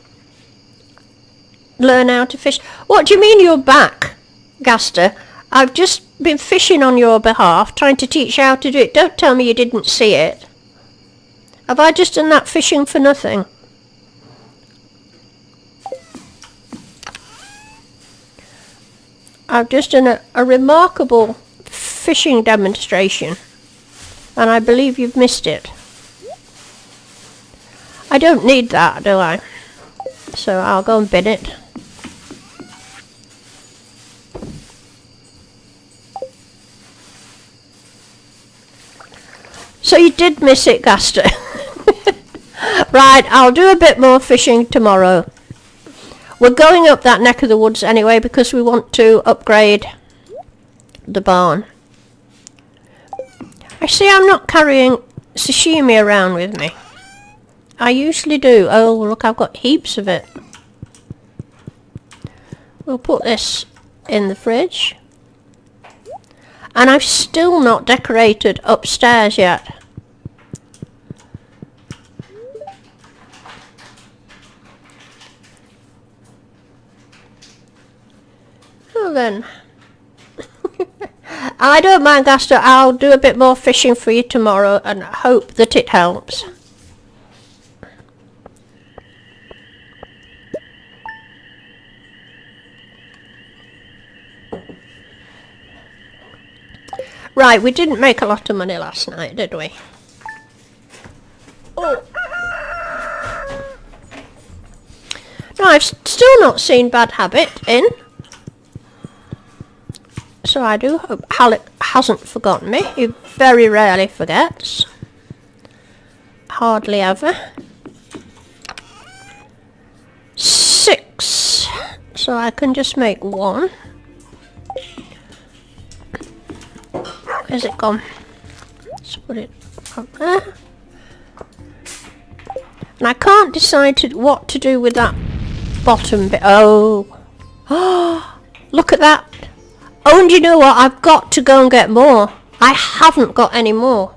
how to fish. What do you mean you're back, Gaster? I've just been fishing on your behalf, trying to teach you how to do it. Don't tell me you didn't see it. Have I just done that fishing for nothing? I've just done a remarkable fishing demonstration, and I believe you've missed it. I don't need that, do I? So I'll go and bin it. So you did miss it, Gaster. Right, I'll do a bit more fishing tomorrow. We're going up that neck of the woods anyway because we want to upgrade the barn. I see I'm not carrying sashimi around with me. I usually do. Oh, look, I've got heaps of it. We'll put this in the fridge. And I've still not decorated upstairs yet. Well then. I don't mind, Gaster. I'll do a bit more fishing for you tomorrow and hope that it helps. Right, we didn't make a lot of money last night, did we? Oh. No, I've still not seen Bad Habit in. So I do hope Alec hasn't forgotten me. He very rarely forgets. Hardly ever. 6. So I can just make 1. Where's it gone? Let's put it up there. And I can't decide what to do with that bottom bit. Oh. Look at that. Oh, and you know what? I've got to go and get more. I haven't got any more.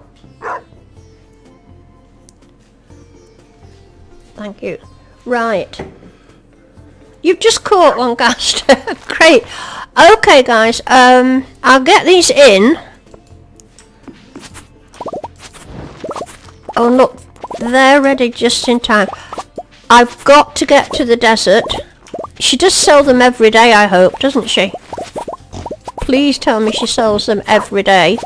Thank you. Right. You've just caught one, Gaster. Great. Okay, guys. I'll get these in. Oh, look. They're ready just in time. I've got to get to the desert. She does sell them every day, I hope, doesn't she? Please tell me she sells them every day.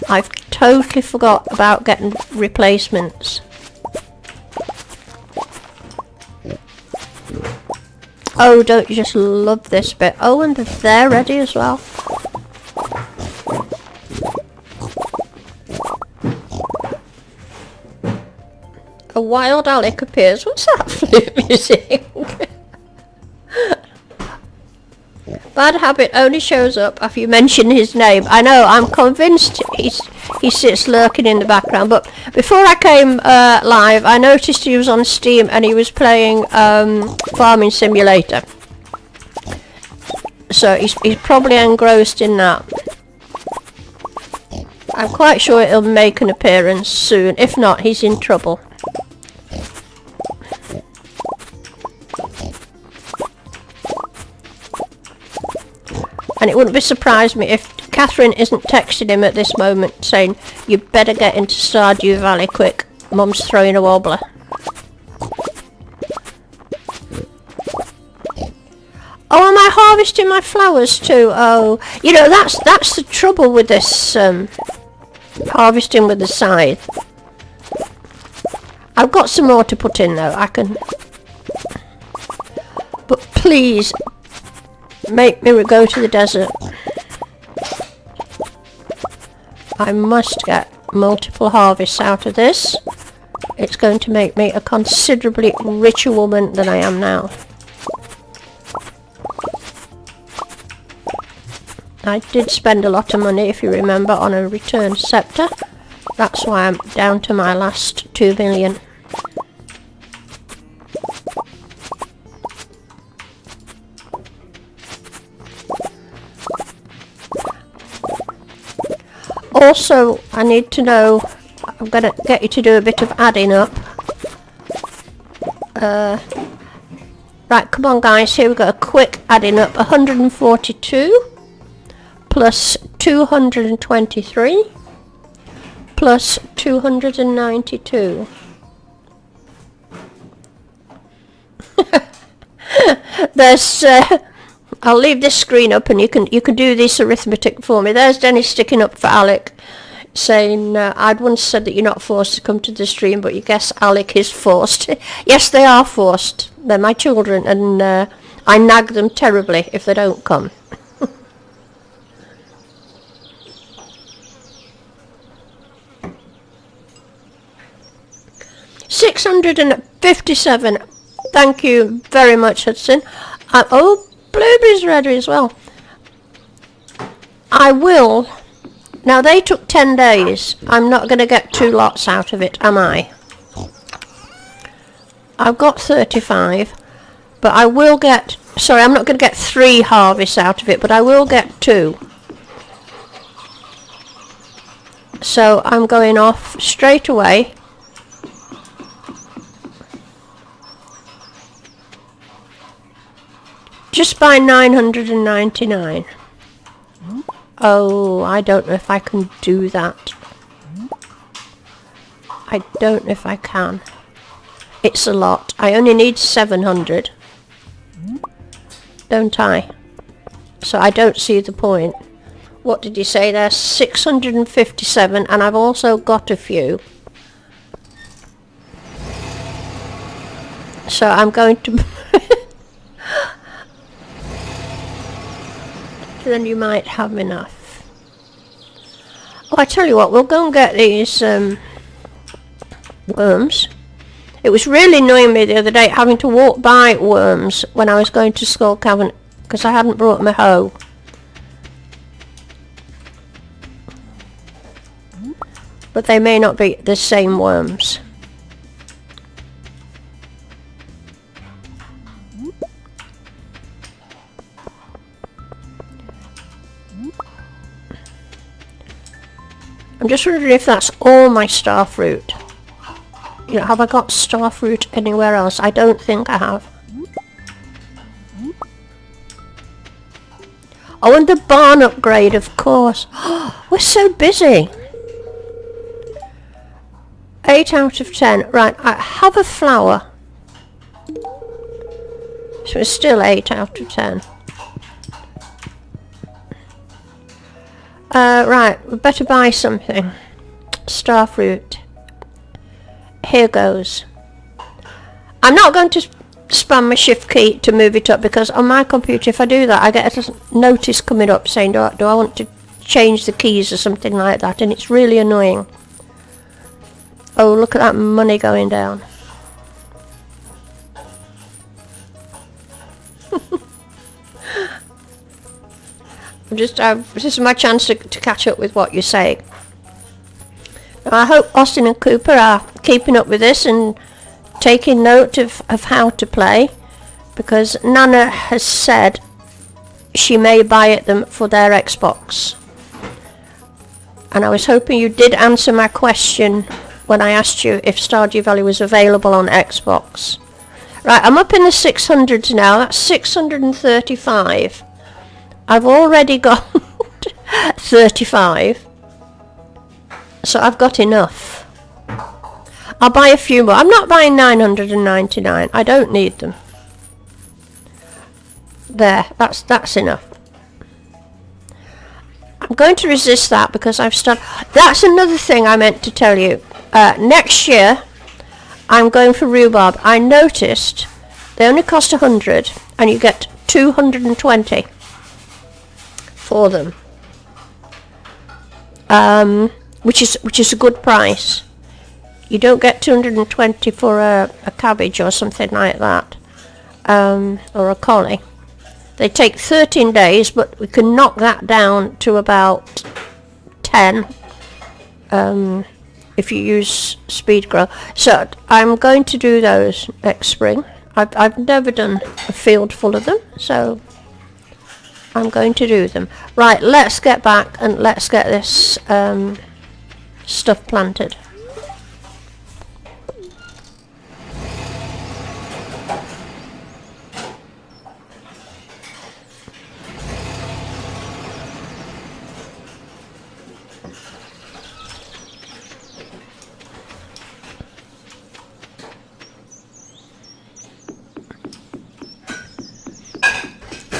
I've totally forgot about getting replacements. Oh, don't you just love this bit? Oh, and they're ready as well. A wild Alec appears. What's that flute music? Bad Habit only shows up after you mention his name. I know, I'm convinced he sits lurking in the background, but before I came live, I noticed he was on Steam and he was playing Farming Simulator. So he's probably engrossed in that. I'm quite sure he'll make an appearance soon. If not, he's in trouble. And it wouldn't surprise me if Catherine isn't texting him at this moment saying, you better get into Stardew Valley quick, Mum's throwing a wobbler. Oh, am I harvesting my flowers too? Oh, you know, that's the trouble with this harvesting with the scythe. I've got some more to put in though, I can... But please... make me go to the desert. I must get multiple harvests out of this. It's going to make me a considerably richer woman than I am now. I did spend a lot of money, if you remember, on a returned scepter. That's why I'm down to my last 2 million. Also, I need to know, I'm going to get you to do a bit of adding up. Right, come on guys, here we go, a quick adding up. 142 plus 223 plus 292. There's... I'll leave this screen up and you can do this arithmetic for me. There's Dennis sticking up for Alec, saying, I'd once said that you're not forced to come to the stream, but you guess Alec is forced. Yes, they are forced. They're my children, and I nag them terribly if they don't come. $657. Thank you very much, Hudson. Oh, blueberries ready as well. I will. Now they took 10 days. I'm not going to get 2 lots out of it, am I? I've got 35. But I will get... Sorry, I'm not going to get 3 harvests out of it, but I will get 2. So I'm going off straight away. Just by 999. Oh, I don't know if I can do that. I don't know if I can. It's a lot. I only need 700. Don't I? So I don't see the point. What did you say there? 657, and I've also got a few. So I'm going to... Then you might have enough. Oh, I tell you what, we'll go and get these worms. It was really annoying me the other day having to walk by worms when I was going to Skull Cavern because I hadn't brought my hoe. But they may not be the same worms. I'm just wondering if that's all my starfruit. You know, have I got starfruit anywhere else? I don't think I have. Oh, and the barn upgrade, of course. We're so busy. 8 out of 10. Right, I have a flower. So it's still 8 out of 10. Right, we better buy something. Starfruit. Here goes. I'm not going to spam my shift key to move it up because on my computer, if I do that, I get a notice coming up saying, do I want to change the keys or something like that, and it's really annoying. Oh, look at that money going down. This is my chance to catch up with what you're saying. Now, I hope Austin and Cooper are keeping up with this and taking note of how to play, because Nana has said she may buy them for their Xbox. And I was hoping you did answer my question when I asked you if Stardew Valley was available on Xbox. Right, I'm up in the 600s now. That's 635. I've already got 35, so I've got enough. I'll buy a few more. I'm not buying 999. I don't need them. There, that's enough. I'm going to resist that because I've started... That's another thing I meant to tell you. Next year, I'm going for rhubarb. I noticed they only cost 100 and you get 220. For them, which is a good price. You don't get 220 for a cabbage or something like that, or a collie. They take 13 days, but we can knock that down to about 10 if you use speed grow. So I'm going to do those next spring. I've never done a field full of them, so I'm going to do them. Right, let's get back and let's get this stuff planted.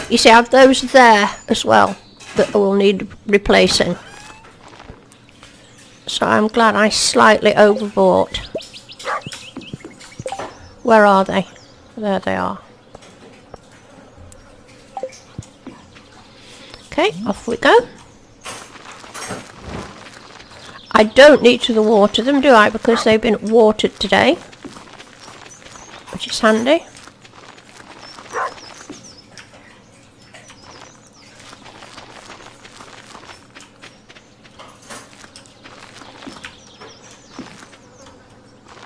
You see, I have those there as well that will need replacing. So I'm glad I slightly overbought. Where are they? There they are. Okay, off we go. I don't need to water them, do I? Because they've been watered today, which is handy.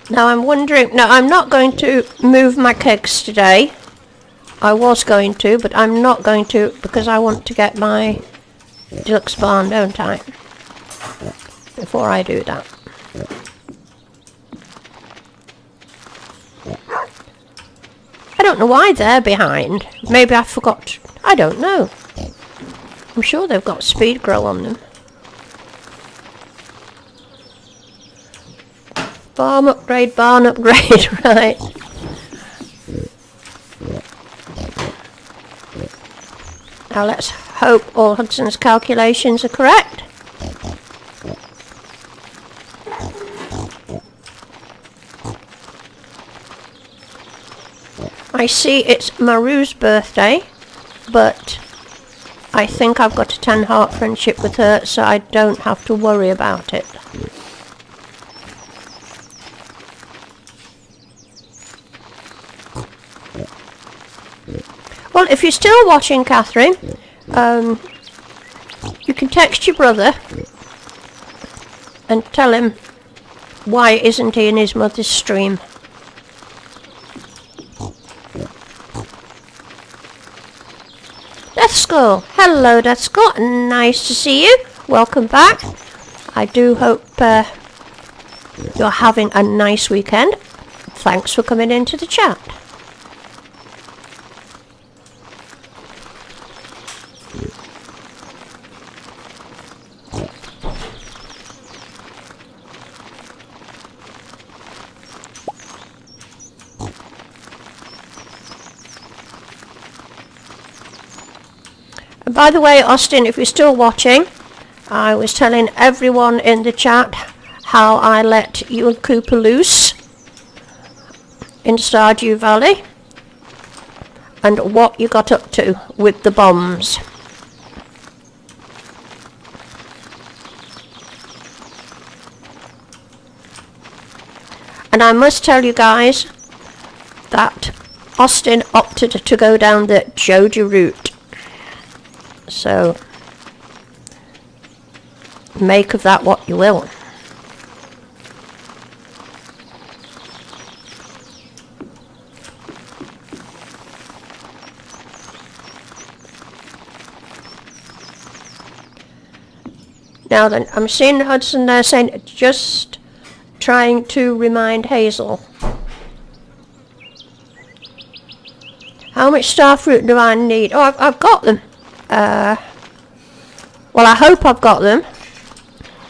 Now I'm wondering, no, I'm not going to move my kegs today I was going to, but I'm not going to because I want to get my deluxe barn, don't I? Before I do that. I don't know why they're behind. Maybe I forgot. I don't know. I'm sure they've got speed grow on them. Farm upgrade, barn upgrade, right. Now let's hope all Hudson's calculations are correct. I see it's Maru's birthday, but I think I've got a 10-heart friendship with her, so I don't have to worry about it. Well, if you're still watching, Catherine, you can text your brother and tell him why isn't he in his mother's stream. Death Skull. Hello, Death Skull. Nice to see you. Welcome back. I do hope you're having a nice weekend. Thanks for coming into the chat. By the way, Austin, if you're still watching, I was telling everyone in the chat how I let you and Cooper loose in Stardew Valley and what you got up to with the bombs. And I must tell you guys that Austin opted to go down the Joji route. So, make of that what you will. Now then, I'm seeing Hudson there saying, just trying to remind Hazel. How much starfruit do I need? Oh, I've got them. Well, I hope I've got them.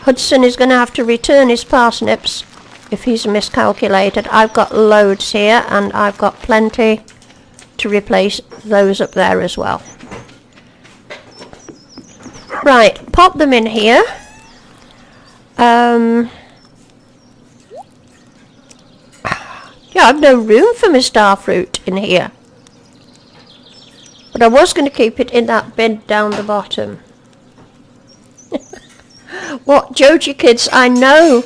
Hudson is going to have to return his parsnips if he's miscalculated. I've got loads here and I've got plenty to replace those up there as well. Right, pop them in here. Yeah, I've no room for my starfruit in here. But I was going to keep it in that bin down the bottom. What, Joji kids, I know.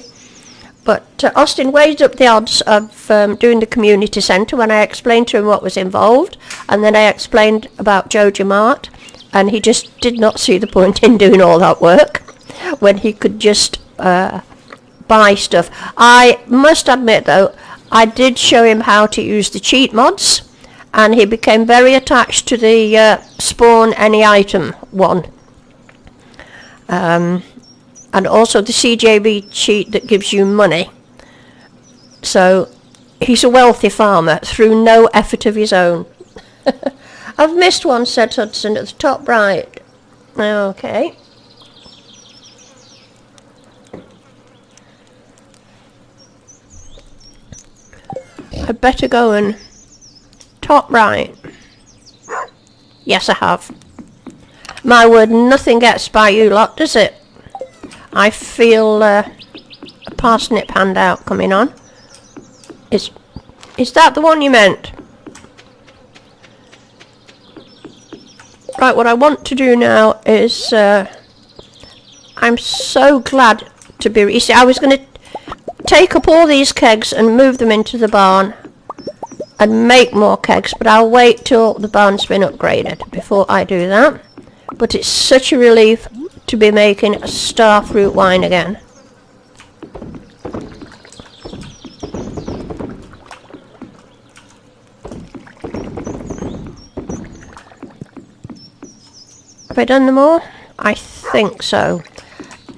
But Austin weighed up the odds of doing the community centre when I explained to him what was involved. And then I explained about Joji Mart. And he just did not see the point in doing all that work when he could just buy stuff. I must admit, though, I did show him how to use the cheat mods. And he became very attached to the spawn any item one. And also the CJB cheat that gives you money. So he's a wealthy farmer through no effort of his own. I've missed one, said Hudson, at the top right. Okay. I'd better go and... Top right. Yes, I have. My word, nothing gets by you lot, does it? I feel a parsnip handout coming on. Is that the one you meant? Right, what I want to do now is... I'm so glad to be... You see, I was going to take up all these kegs and move them into the barn. And make more kegs, but I'll wait till the barn's been upgraded before I do that. But it's such a relief to be making a starfruit wine again. Have I done them all? I think so.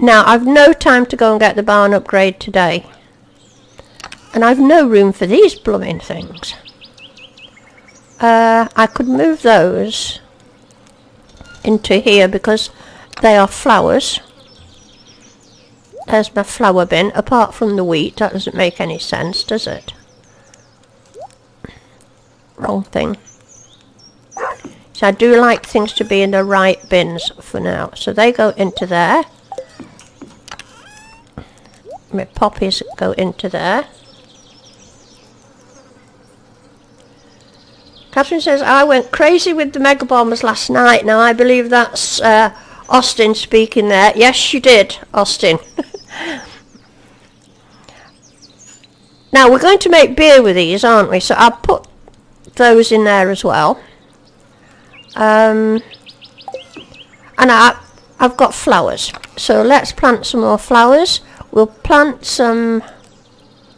Now, I've no time to go and get the barn upgrade today. And I've no room for these blooming things. I could move those into here because they are flowers. There's my flower bin. Apart from the wheat, that doesn't make any sense, does it? Wrong thing. So I do like things to be in the right bins for now. So they go into there. My poppies go into there. Catherine says, I went crazy with the mega bombers last night. Now I believe that's Austin speaking there. Yes, you did, Austin. Now we're going to make beer with these, aren't we? So I'll put those in there as well. And I've got flowers. So let's plant some more flowers. We'll plant some,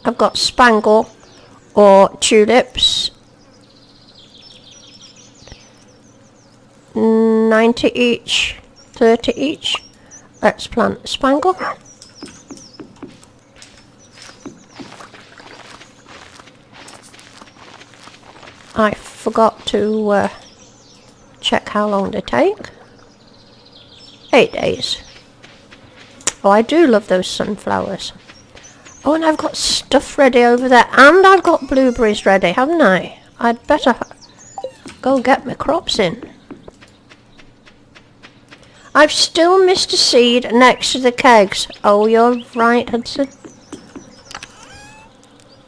I've got spangle or tulips. 90 each, 30 each. Let's plant spangle. I forgot to check how long they take. 8 days. Oh, I do love those sunflowers. Oh, and I've got stuff ready over there. And I've got blueberries ready, haven't I? I'd better go get my crops in. I've still missed a seed next to the kegs. Oh, you're right, Hudson.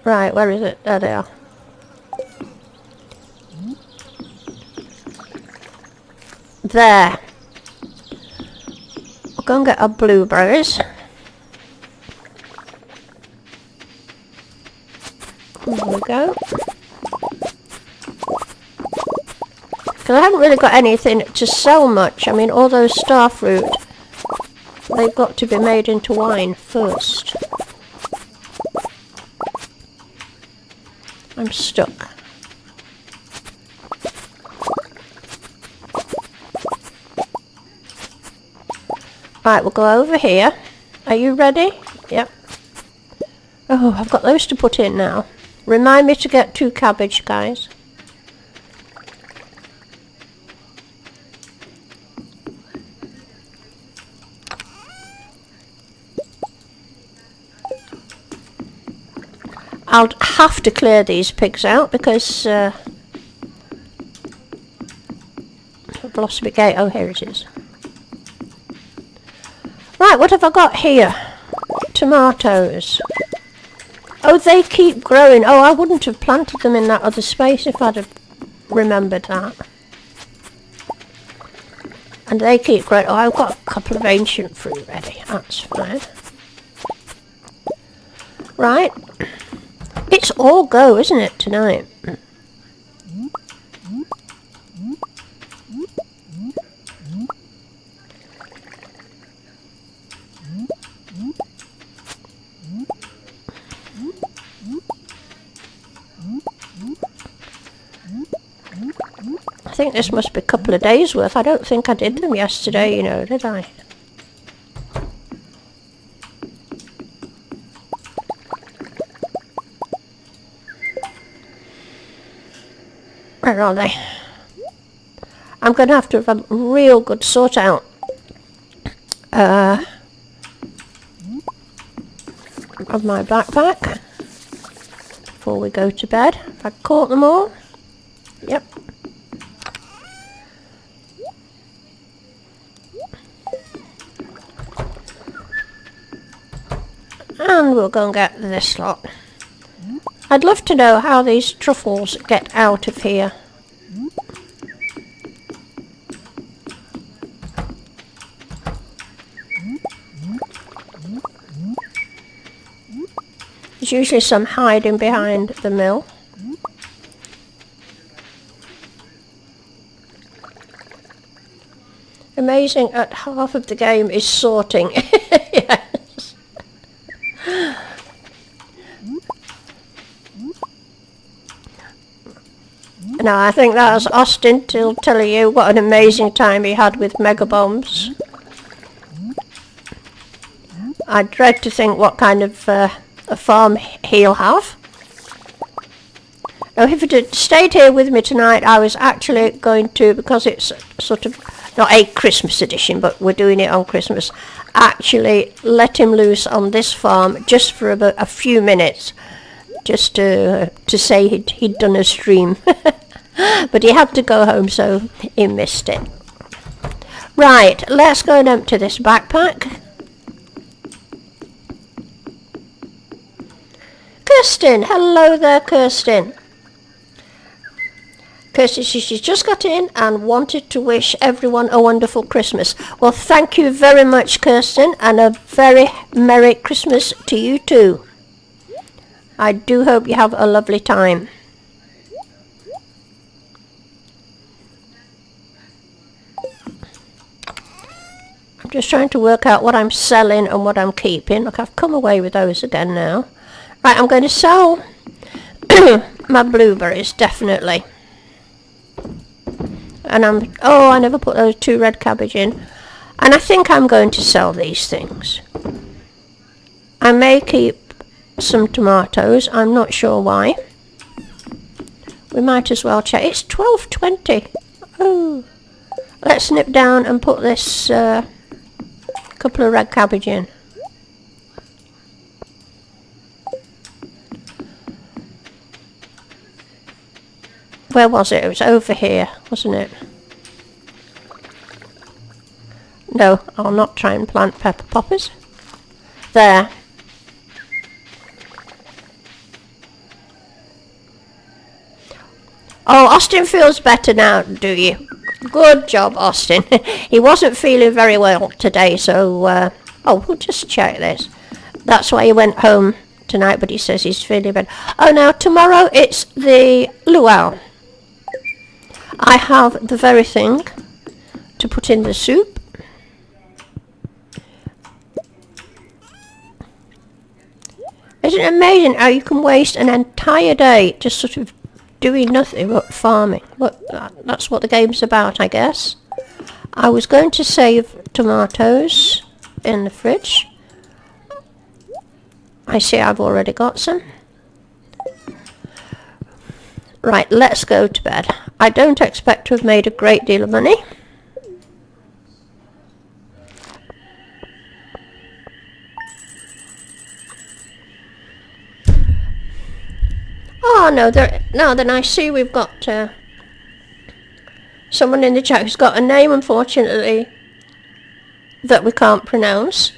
Right, where is it? There they are. There. We'll go and get our blueberries. There we go. Because I haven't really got anything to sell much. I mean, all those starfruit, they've got to be made into wine first. I'm stuck. Right, we'll go over here. Are you ready? Yep. Oh, I've got those to put in now. Remind me to get 2 cabbage, guys. I'll have to clear these pigs out because I've lost my gate. Oh, here it is. Right, what have I got here? Tomatoes. Oh, they keep growing. Oh, I wouldn't have planted them in that other space if I'd have remembered that. And they keep growing. Oh, I've got a couple of ancient fruit ready. That's fine. Right. It's all go, isn't it, tonight? I think this must be a couple of days worth. I don't think I did them yesterday, you know, did I? Where are they? I'm going to have a real good sort out of my backpack before we go to bed. Have I caught them all? Yep. And we'll go and get this lot. I'd love to know how these truffles get out of here. There's usually some hiding behind the mill. Amazing at half of the game is sorting. Yes. No, I think that was Austin telling you what an amazing time he had with mega bombs. I dread to think what kind of a farm he'll have. Now, if it had stayed here with me tonight, I was actually going to, because it's sort of not a Christmas edition, but we're doing it on Christmas, actually let him loose on this farm just for about a few minutes, just to say he'd done a stream. But he had to go home, so he missed it. Right, let's go and empty this backpack. Kirsten, hello there, Kirsten. Kirsten, she's just got in and wanted to wish everyone a wonderful Christmas. Well, thank you very much, Kirsten, and a very Merry Christmas to you too. I do hope you have a lovely time. I'm just trying to work out what I'm selling and what I'm keeping. Look, I've come away with those again now. Right, I'm going to sell my blueberries, definitely. And I never put those 2 red cabbage in. And I think I'm going to sell these things. I may keep some tomatoes. I'm not sure why. We might as well check. It's 12:20. Oh. Let's nip down and put this couple of red cabbage in. Where was it? It was over here, wasn't it? No, I'll not try and plant pepper poppers. There. Oh, Austin feels better now, do you? Good job, Austin. He wasn't feeling very well today, so... we'll just check this. That's why he went home tonight, but he says he's feeling better. Oh, now, tomorrow it's the luau. I have the very thing to put in the soup. Isn't it amazing how you can waste an entire day just sort of doing nothing but farming? But that's what the game's about, I guess. I was going to save tomatoes in the fridge. I see I've already got some. Right, let's go to bed. I don't expect to have made a great deal of money. Oh no, then I see we've got someone in the chat who's got a name, unfortunately, that we can't pronounce.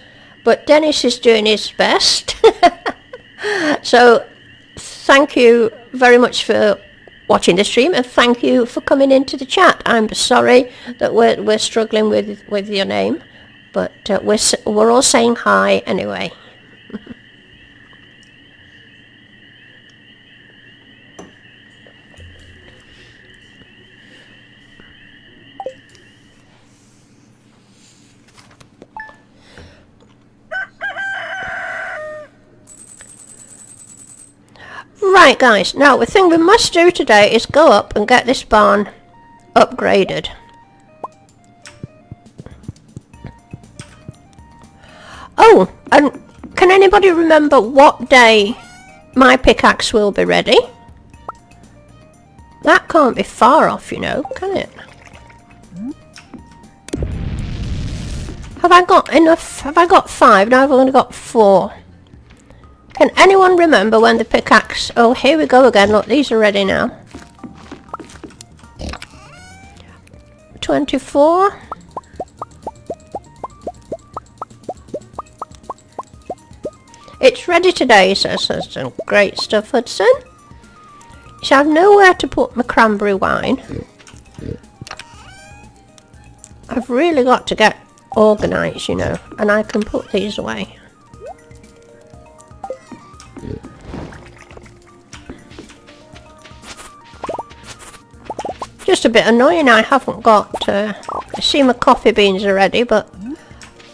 But Dennis is doing his best. So thank you very much for watching the stream, and thank you for coming into the chat. I'm sorry that we're struggling with your name, but we're all saying hi anyway. Right, guys, now the thing we must do today is go up and get this barn upgraded. Oh, and can anybody remember what day my pickaxe will be ready? That can't be far off, you know, can it? Have I got enough? Have I got 5? No, I've only got 4. Can anyone remember when the pickaxe... Oh, here we go again. Look, these are ready now. 24. It's ready today, says Hudson. Great stuff, Hudson. So I've nowhere to put my cranberry wine. I've really got to get organised, you know, and I can put these away. Just a bit annoying I haven't got... I see my coffee beans are ready, but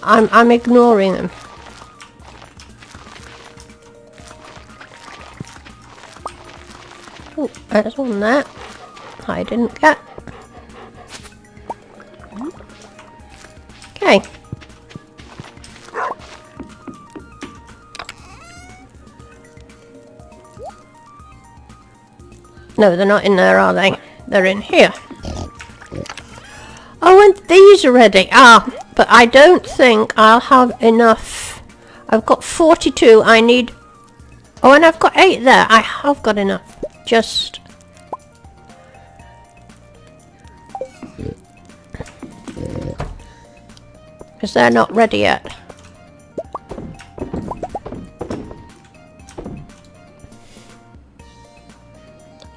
I'm ignoring them. Oh, there's one there. I didn't get. Okay. No, they're not in there, are they? They're in here. Oh, and these are ready. Ah, but I don't think I'll have enough. I've got 42. I need... Oh, and I've got 8 there. I have got enough. Just... because they're not ready yet.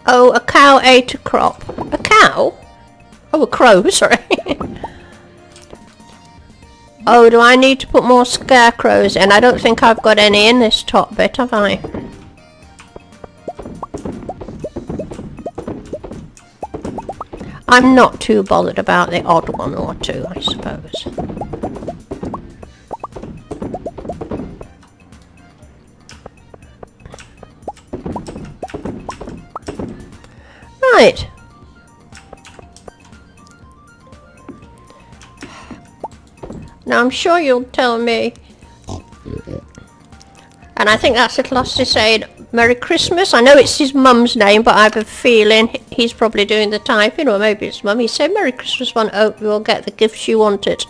Oh, a cow ate a crop. A cow? Oh, a crow, sorry. Oh, do I need to put more scarecrows in? I don't think I've got any in this top bit, have I? I'm not too bothered about the odd one or two, I suppose. Right. Now I'm sure you'll tell me, and I think that's little Osty saying Merry Christmas. I know it's his mum's name, but I have a feeling he's probably doing the typing, or maybe it's mum. He said Merry Christmas one. Hope you will get the gifts you wanted.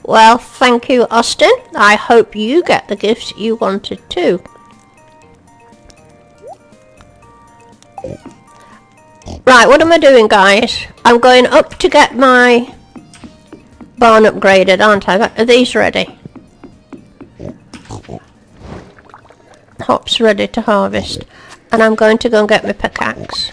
Well, thank you, Austin. I hope you get the gifts you wanted too. Right, what am I doing, guys? I'm going up to get my barn upgraded, aren't I? Are these ready? Hops ready to harvest. And I'm going to go and get my pickaxe.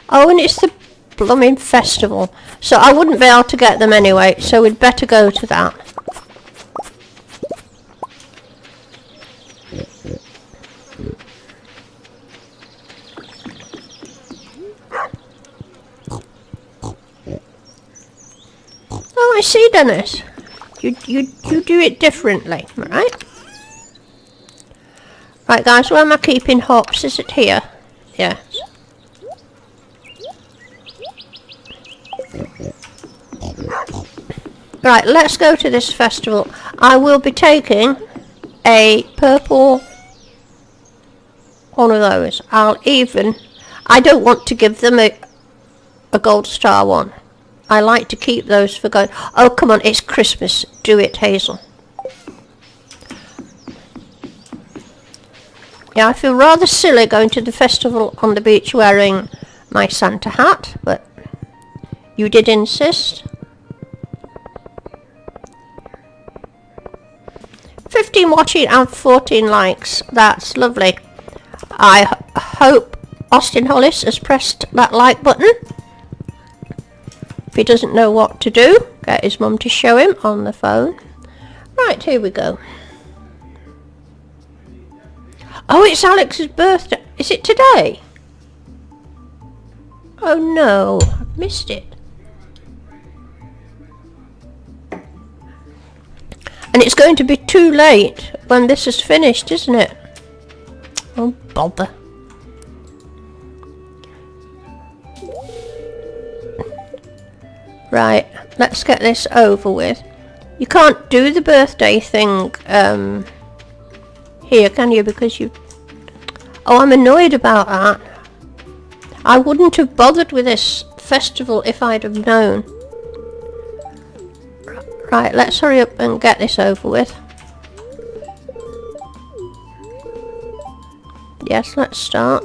Oh, and it's the blooming festival. So I wouldn't be able to get them anyway, so we'd better go to that. Oh, I see, Dennis. You do it differently, right? Right, guys, where am I keeping hops? Is it here? Yes. Right, let's go to this festival. I will be taking a purple one of those. I don't want to give them a gold star one. I like to keep those for gold. Oh, come on, it's Christmas. Do it, Hazel. Yeah, I feel rather silly going to the festival on the beach wearing my Santa hat, but you did insist. 15 watching and 14 likes. That's lovely. I hope Austin Hollis has pressed that like button. If he doesn't know what to do, get his mum to show him on the phone. Right, here we go. Oh, it's Alex's birthday. Is it today? Oh no, I've missed it. And it's going to be too late when this is finished, isn't it? Oh, bother. Right, let's get this over with. You can't do the birthday thing here, can you? Because you... Oh, I'm annoyed about that. I wouldn't have bothered with this festival if I'd have known. Right, let's hurry up and get this over with. Yes, let's start.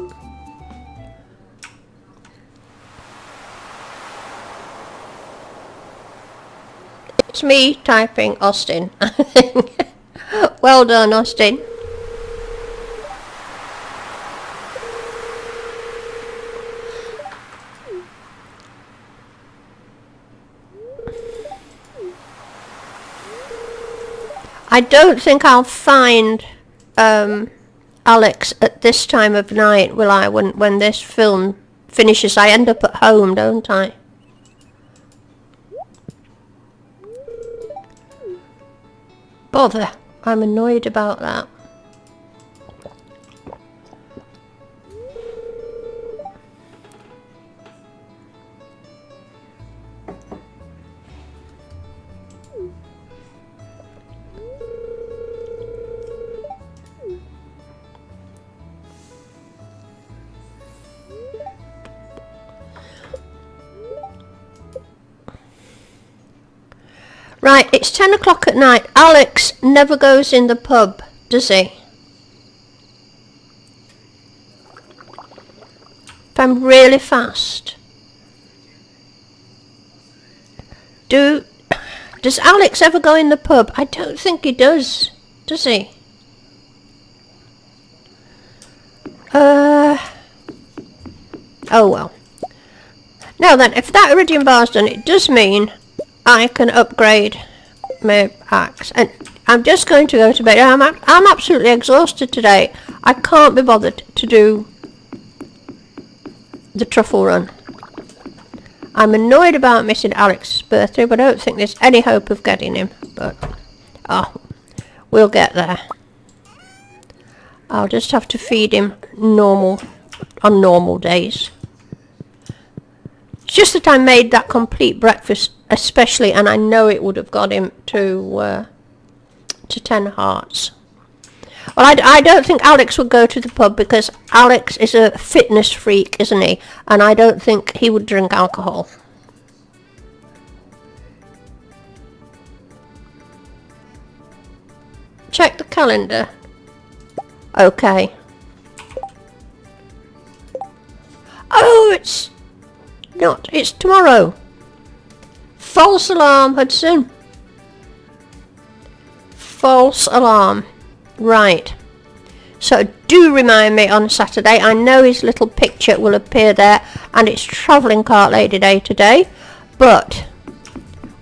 It's me typing Austin, I think. Well done, Austin. I don't think I'll find Alex at this time of night, will I? When this film finishes, I end up at home, don't I? Bother. I'm annoyed about that. Right, it's 10 o'clock at night. Alex never goes in the pub, does he? If I'm really fast. Does Alex ever go in the pub? I don't think he does he? Oh well. Now then, if that iridium bar's done, it does mean I can upgrade my axe. And I'm just going to go to bed. I'm absolutely exhausted today. I can't be bothered to do the truffle run. I'm annoyed about missing Alex's birthday, but I don't think there's any hope of getting him. But, we'll get there. I'll just have to feed him on normal days. It's just that I made that complete breakfast especially, and I know it would have got him to 10 hearts. Well, I don't think Alex would go to the pub because Alex is a fitness freak, isn't he? And I don't think he would drink alcohol. Check the calendar. Okay. Oh, it's not. It's tomorrow. False alarm, Hudson. False alarm. Right. So do remind me on Saturday. I know his little picture will appear there, and it's travelling cart lady day today. But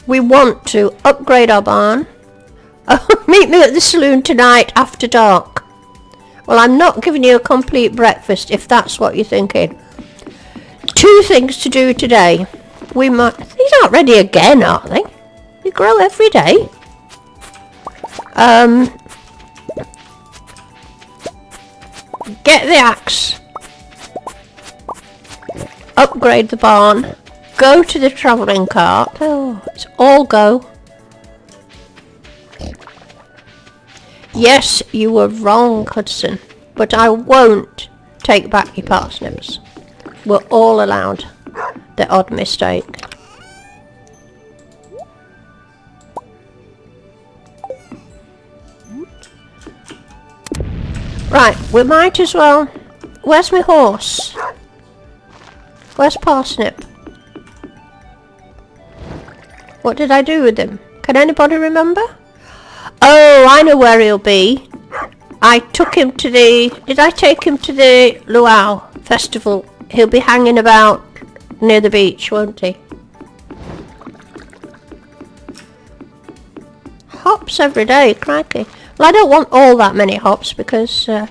we want to upgrade our barn. Oh, meet me at the saloon tonight after dark. Well, I'm not giving you a complete breakfast if that's what you're thinking. 2 things to do today. These aren't ready again, are they? They grow every day. Get the axe. Upgrade the barn. Go to the travelling cart. Oh, it's all go. Yes, you were wrong, Hudson, but I won't take back your parsnips. We're all allowed the odd mistake. Right, we might as well... Where's my horse? Where's Parsnip? What did I do with him? Can anybody remember? Oh, I know where he'll be. I took him to the... Did I take him to the Luau festival? He'll be hanging about near the beach, won't he? Hops every day, crikey. Well, I don't want all that many hops because... oh,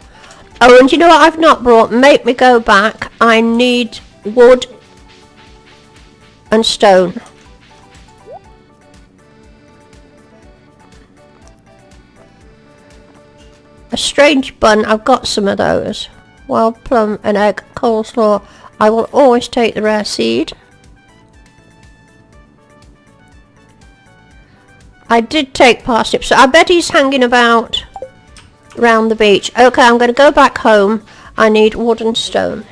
and you know what I've not brought? Make me go back. I need wood and stone. A strange bun, I've got some of those. Wild plum, an egg, coleslaw. I will always take the rare seed. I did take parsnips, so I bet he's hanging about around the beach. Okay, I'm going to go back home. I need wood and stone.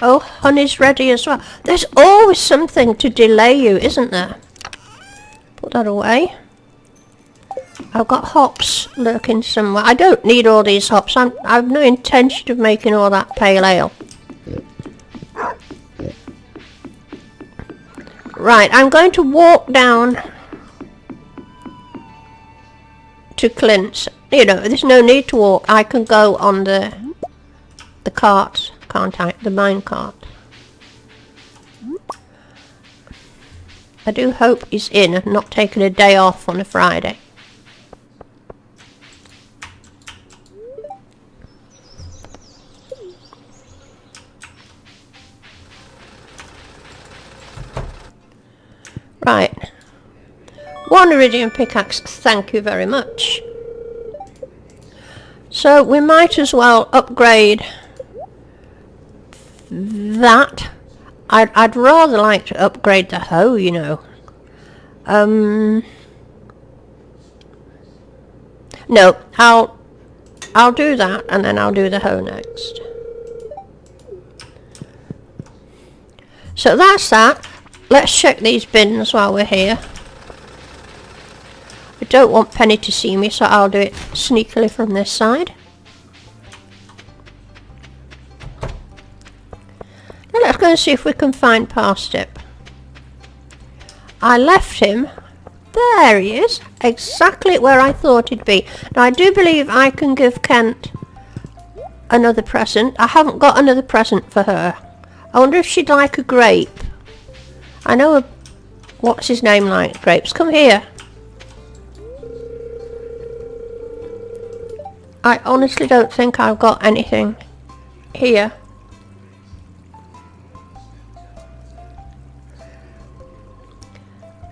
Oh, honey's ready as well. There's always something to delay you, isn't there? Put that away. I've got hops lurking somewhere. I don't need all these hops. I've no intention of making all that pale ale. Right, I'm going to walk down to Clint's. You know, there's no need to walk. I can go on the cart, can't I? The mine cart. I do hope he's in and not taking a day off on a Friday. Right. 1 iridium pickaxe, thank you very much. So we might as well upgrade that. I'd rather like to upgrade the hoe, you know. No, I'll do that, and then I'll do the hoe next. So that's that. Let's check these bins while we're here. I don't want Penny to see me, so I'll do it sneakily from this side. Now let's go and see if we can find Parsnip. I left him. There he is. Exactly where I thought he'd be. Now I do believe I can give Kent another present. I haven't got another present for her. I wonder if she'd like a grape. I know what's his name likes grapes. Come here. I honestly don't think I've got anything here.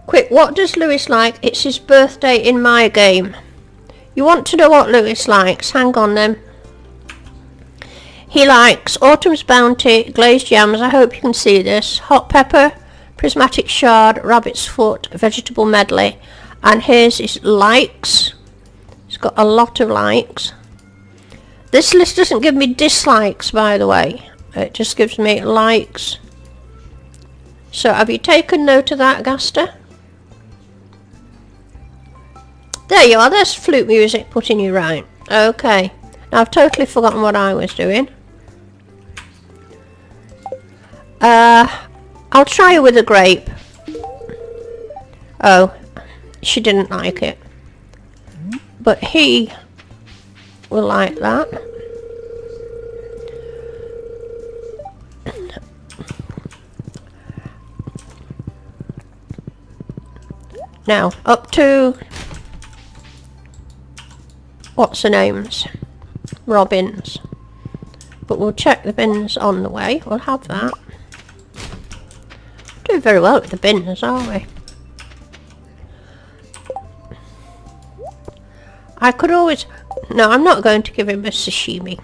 Quick, what does Lewis like? It's his birthday in my game. You want to know what Lewis likes? Hang on then. He likes Autumn's Bounty, glazed yams, I hope you can see this, hot pepper, prismatic shard, rabbit's foot, vegetable medley, and here's his likes. He's got a lot of likes. This list doesn't give me dislikes, by the way. It just gives me likes. So have you taken note of that, Gaster? There you are, there's flute music putting you right. Okay. Now I've totally forgotten what I was doing. I'll try her with a grape. Oh, she didn't like it. But he will like that. Now, up to... what's her name's? Robin's. But we'll check the bins on the way. We'll have that. Doing very well with the bins, aren't we? I could always... no, I'm not going to give him a sashimi.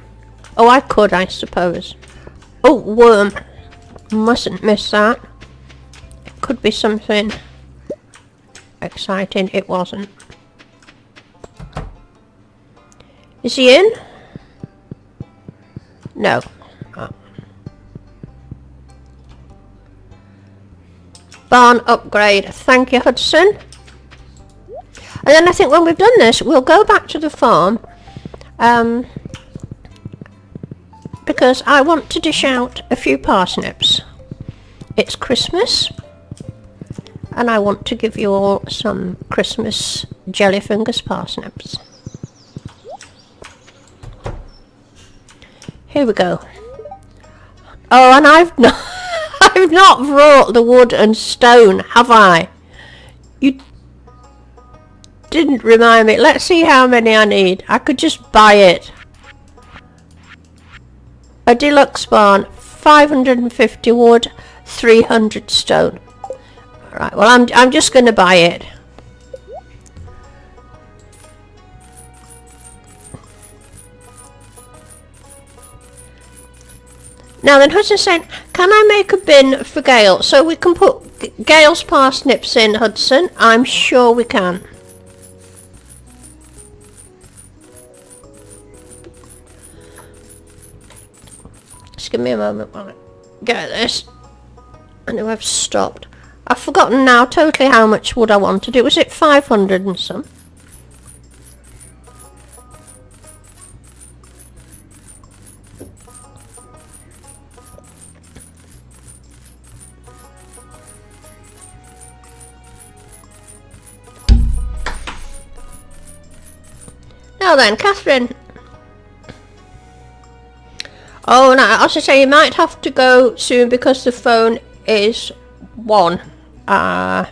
Oh, I could, I suppose. Oh, worm. Mustn't miss that. It could be something exciting. It wasn't. Is he in? No. Oh. Barn upgrade. Thank you, Hudson. And then I think when we've done this, we'll go back to the farm. Because I want to dish out a few parsnips. It's Christmas. And I want to give you all some Christmas jellyfingers parsnips. Here we go. Oh, and I've not, I've not brought the wood and stone, have I? You didn't remind me. Let's see how many I need. I could just buy it. A deluxe barn, 550 wood, 300 stone. Right, well, I'm just going to buy it. Now then, Hudson's saying, can I make a bin for Gail? So we can put Gail's parsnips in, Hudson. I'm sure we can. Just give me a moment while I get this. I know I've stopped. I've forgotten now totally how much wood I wanted. Was it 500 and some? Now then, Catherine. Oh, no, I was to say you might have to go soon because the phone is on. I'm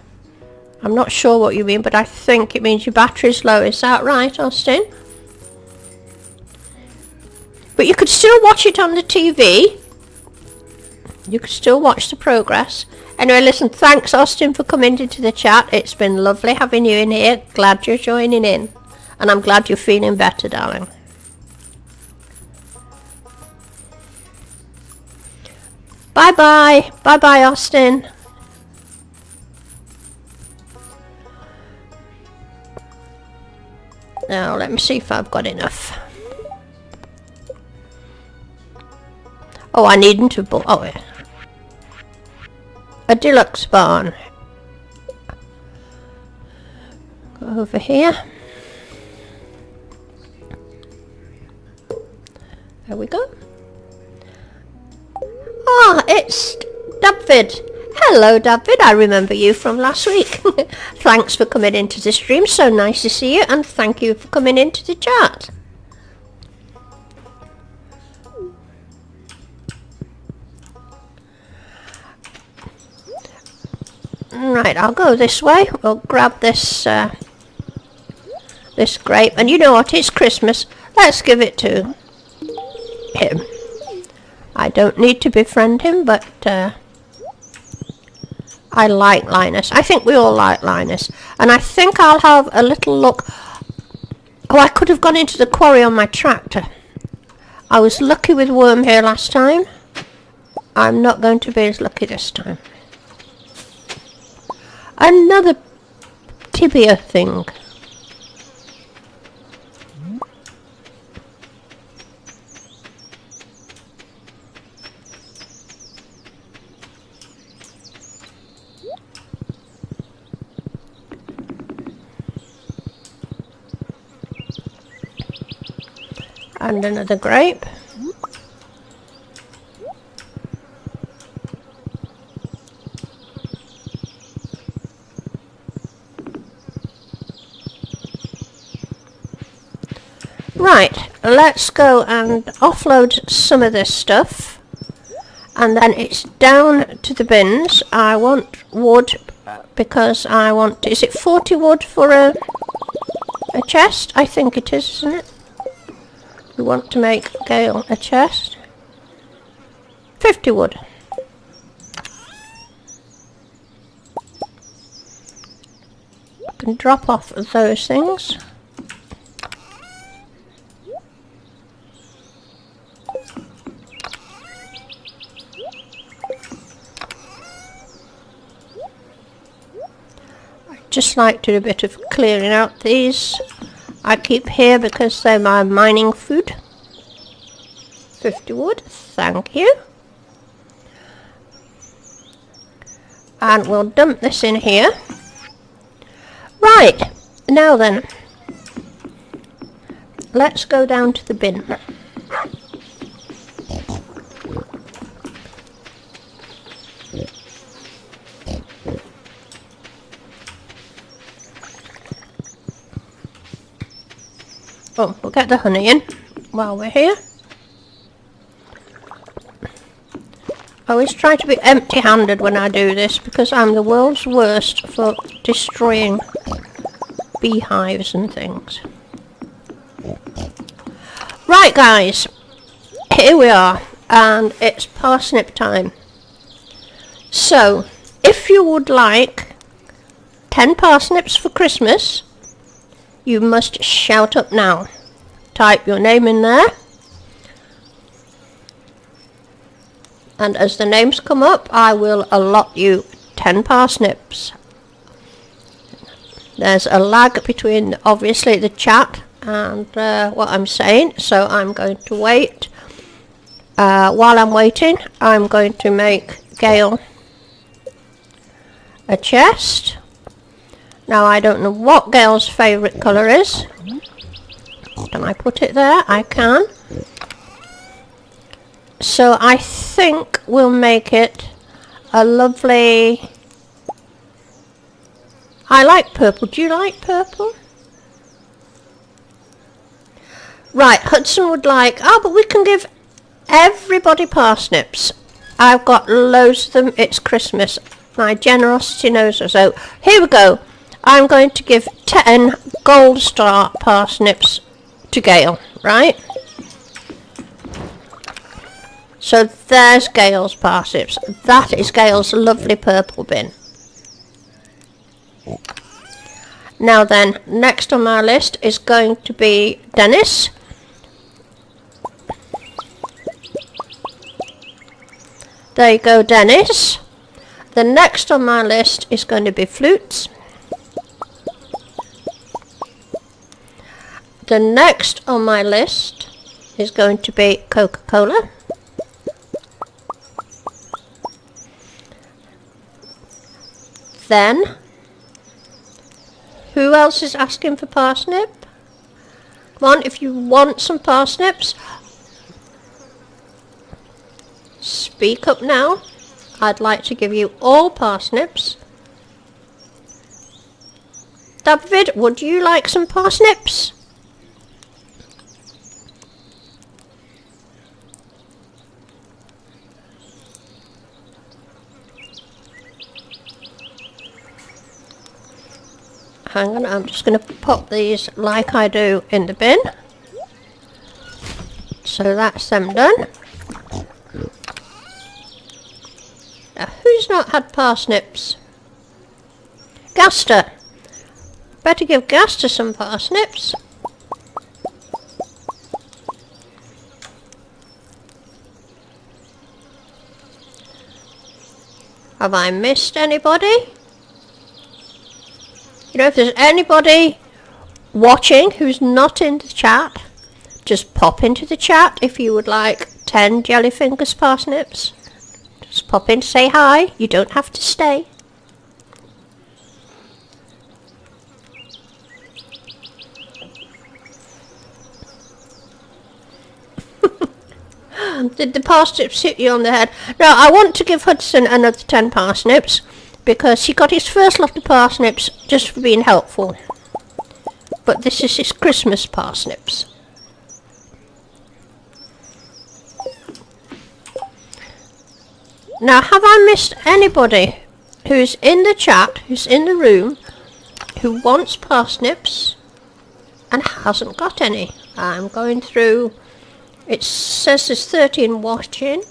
not sure what you mean, but I think it means your battery's low. Is that right, Austin? But you could still watch it on the TV. You could still watch the progress. Anyway, listen, thanks, Austin, for coming into the chat. It's been lovely having you in here. Glad you're joining in. And I'm glad you're feeling better, darling. Bye-bye. Bye-bye, Austin. Now let me see if I've got enough. Oh, I needn't to bought. Oh, yeah. A deluxe barn. Go over here. There we go. Ah, it's David. Hello, David. I remember you from last week. Thanks for coming into the stream. So nice to see you, and thank you for coming into the chat. Right, I'll go this way. We'll grab this this grape, and you know what? It's Christmas. Let's give it to him. I don't need to befriend him, but I like Linus. I think we all like Linus. And I think I'll have a little look. Oh, I could have gone into the quarry on my tractor. I was lucky with worm here last time. I'm not going to be as lucky this time. Another tibia thing. And another grape. Right, let's go and offload some of this stuff, and then it's down to the bins. I want wood because I want, is it 40 wood for a chest? I think it is, isn't it? We want to make Gale a chest. 50 wood. I can drop off those things. Just like to do a bit of clearing out these. I keep here because they're my mining food. 50 wood, thank you. And we'll dump this in here. Right, now then, let's go down to the bin. Oh, we'll get the honey in while we're here. I always try to be empty-handed when I do this because I'm the world's worst for destroying beehives and things. Right guys, here we are, and it's parsnip time. So, if you would like 10 parsnips for Christmas, you must shout up now. Type your name in there. And as the names come up, I will allot you 10 parsnips. There's a lag between, obviously, the chat and what I'm saying, so I'm going to wait. While I'm waiting, I'm going to make Gale a chest. Now I don't know what Gale's favourite colour is. Can I put it there? I can. So I think we'll make it a lovely... I like purple. Do you like purple? Right, Hudson would like... Oh, but we can give everybody parsnips. I've got loads of them. It's Christmas. My generosity knows us. So here we go. I'm going to give 10 gold star parsnips to Gale, right? So there's Gale's parsnips. That is Gale's lovely purple bin. Now then, next on my list is going to be Dennis. There you go, Dennis. The next on my list is going to be Flutes. The next on my list is going to be Coca-Cola. Then, who else is asking for parsnip? Come on, if you want some parsnips, speak up now. I'd like to give you all parsnips. David, would you like some parsnips? Hang on, I'm just going to pop these like I do in the bin. So that's them done. Now, who's not had parsnips? Gaster. Better give Gaster some parsnips. Have I missed anybody? You know, if there's anybody watching who's not in the chat, just pop into the chat if you would like 10 Jellyfingers parsnips. Just pop in to say hi. You don't have to stay. Did the parsnips hit you on the head? No, I want to give Hudson another 10 parsnips, because he got his first lot of parsnips just for being helpful. But this is his Christmas parsnips. Now, have I missed anybody who's in the chat, who's in the room, who wants parsnips and hasn't got any? I'm going through. It says there's 13 watching.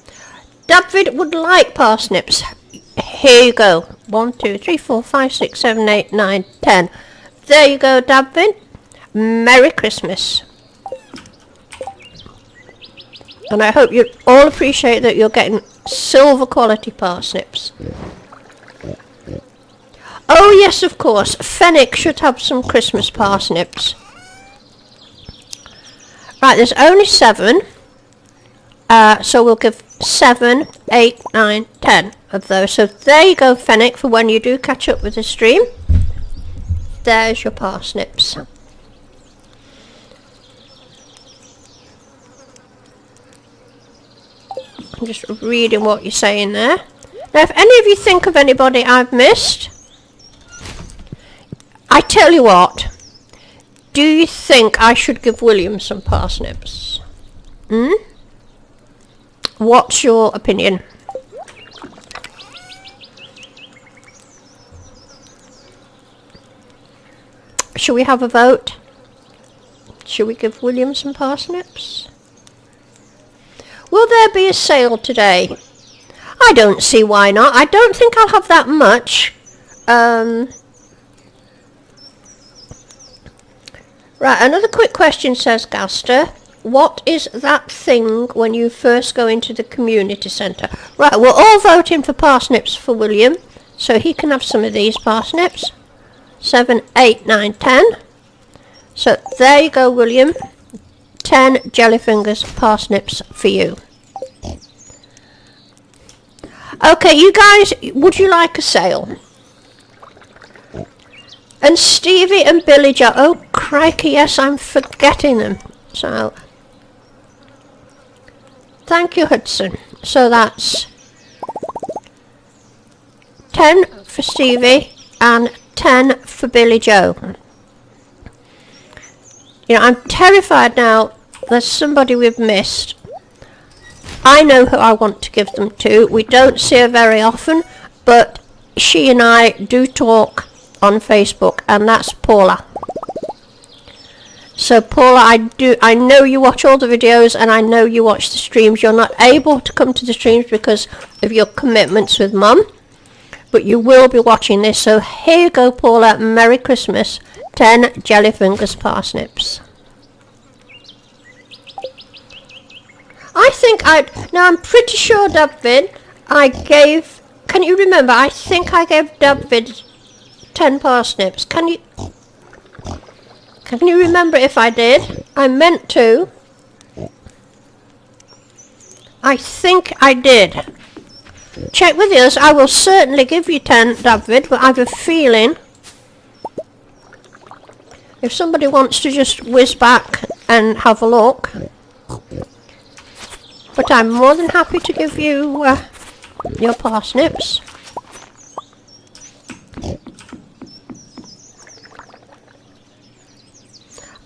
David would like parsnips. Here you go. 1, 2, 3, 4, 5, 6, 7, 8, 9, 10. There you go, David. Merry Christmas. And I hope you all appreciate that you're getting silver quality parsnips. Oh yes, of course. Fenwick should have some Christmas parsnips. Right, there's only 7. So we'll give 7, 8, 9, 10 of those. So there you go, Fenwick, for when you do catch up with the stream. There's your parsnips. I'm just reading what you're saying there. Now, if any of you think of anybody I've missed, I tell you what. Do you think I should give William some parsnips? What's your opinion? Shall we have a vote? Shall we give William some parsnips? Will there be a sale today? I don't see why not. I don't think I'll have that much. Right, another quick question, says Gaster. What is that thing when you first go into the community centre? Right, we're all voting for parsnips for William, so he can have some of these parsnips. 7, 8, 9, 10. So there you go, William. 10 Jellyfingers parsnips for you. Okay, you guys, would you like a sale? And Stevie and Billy Joe. Oh, crikey, yes, I'm forgetting them. So, thank you, Hudson. So that's 10 for Stevie and 10 for Billy Joe. You know, I'm terrified now. There's somebody we've missed. I know who I want to give them to. We don't see her very often, but she and I do talk on Facebook, and that's Paula. So Paula, I know you watch all the videos, and I know you watch the streams. You're not able to come to the streams because of your commitments with Mum, but you will be watching this. So here you go, Paula. Merry Christmas. 10 Jellyfingers parsnips. Now I'm pretty sure, David, can you remember, I think I gave David 10 parsnips. Can Can you remember if I did? I meant to. I think I did. Check with us. I will certainly give you 10, David, but I have a feeling if somebody wants to just whiz back and have a look. But I'm more than happy to give you your parsnips.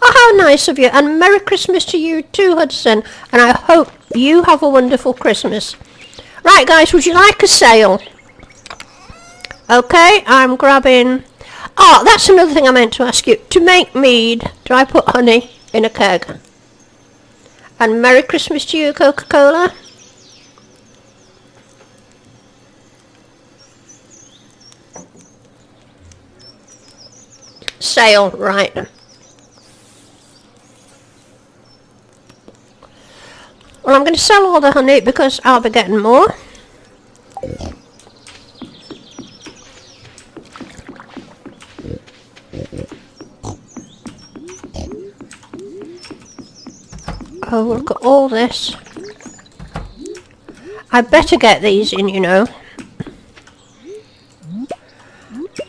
Oh, how nice of you. And Merry Christmas to you too, Hudson. And I hope you have a wonderful Christmas. Right, guys, would you like a sale? Okay, I'm grabbing... Oh, that's another thing I meant to ask you. To make mead, do I put honey in a keg? And Merry Christmas to you, Coca-Cola. Sale, right. Well, I'm going to sell all the honey because I'll be getting more. Oh, look at all this. I better get these in, you know.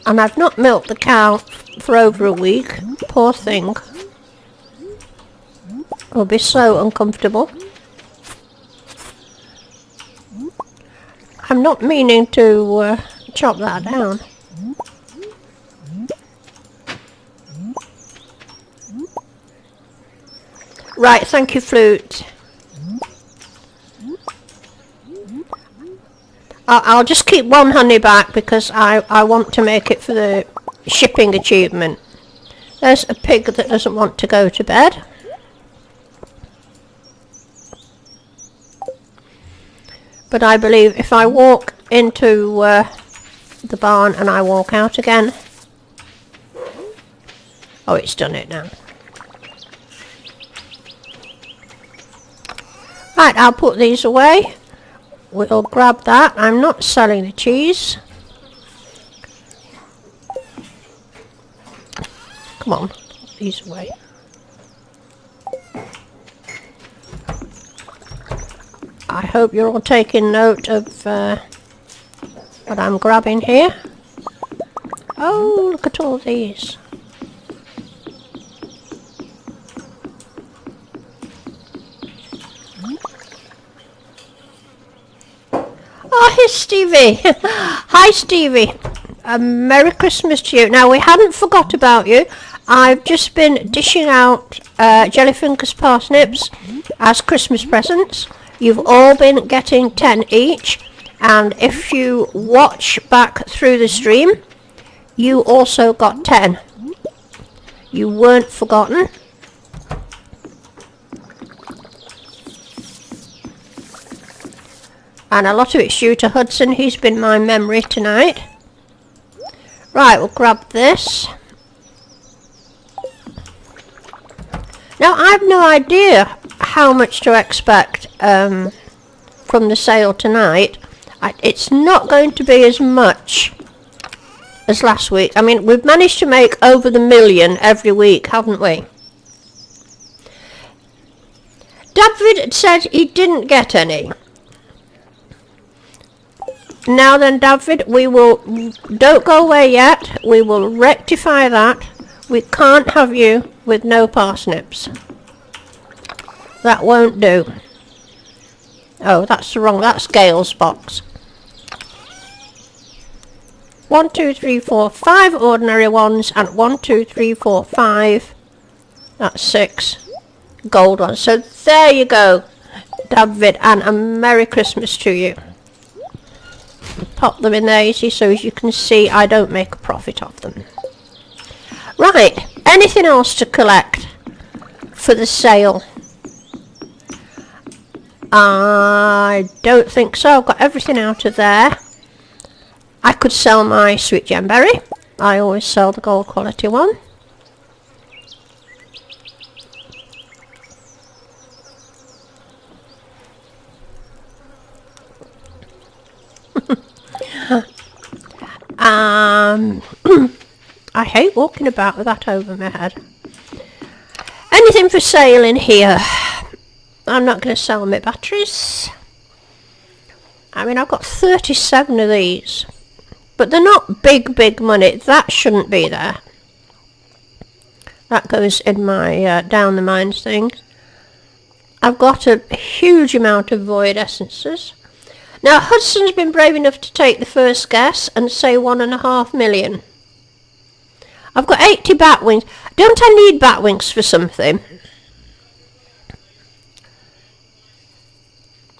And I've not milked the cow for over a week. Poor thing. It'll be so uncomfortable. I'm not meaning to chop that down. Right, thank you, Flute. I'll just keep one honey back because I want to make it for the shipping achievement. There's a pig that doesn't want to go to bed. But I believe if I walk into the barn and I walk out again... Oh, it's done it now. Right, I'll put these away. We'll grab that. I'm not selling the cheese. Come on, put these away. I hope you're all taking note of what I'm grabbing here. Oh, look at all these. Oh, here's Stevie. Hi, Stevie. Merry Christmas to you. Now, we hadn't forgot about you. I've just been dishing out jellyfingers parsnips as Christmas presents. You've all been getting 10 each. And if you watch back through the stream, you also got 10. You weren't forgotten. And a lot of it's due to Hudson. He's been my memory tonight. Right, we'll grab this. Now, I've no idea how much to expect from the sale tonight. It's not going to be as much as last week. I mean, we've managed to make over the million every week, haven't we? David said he didn't get any. Now then, David, don't go away yet. We will rectify that. We can't have you with no parsnips. That won't do. Oh, that's wrong. That's Gail's box. 1, 2, 3, 4, 5 ordinary ones, and 1, 2, 3, 4, 5. That's 6 gold ones. So there you go, David, and a Merry Christmas to you. Pop them in there, you see, so as you can see, I don't make a profit of them. Right, anything else to collect for the sale? I don't think so. I've got everything out of there. I could sell my sweet gemberry. I always sell the gold quality one. I hate walking about with that over my head. anything for sale in here? I'm not going to sell my batteries. I mean, I've got 37 of these. But they're not big money. That shouldn't be there. That goes in my down the mines thing. I've got a huge amount of void essences. Now, Hudson's been brave enough to take the first guess and say 1.5 million. I've got 80 bat wings. Don't I need bat wings for something?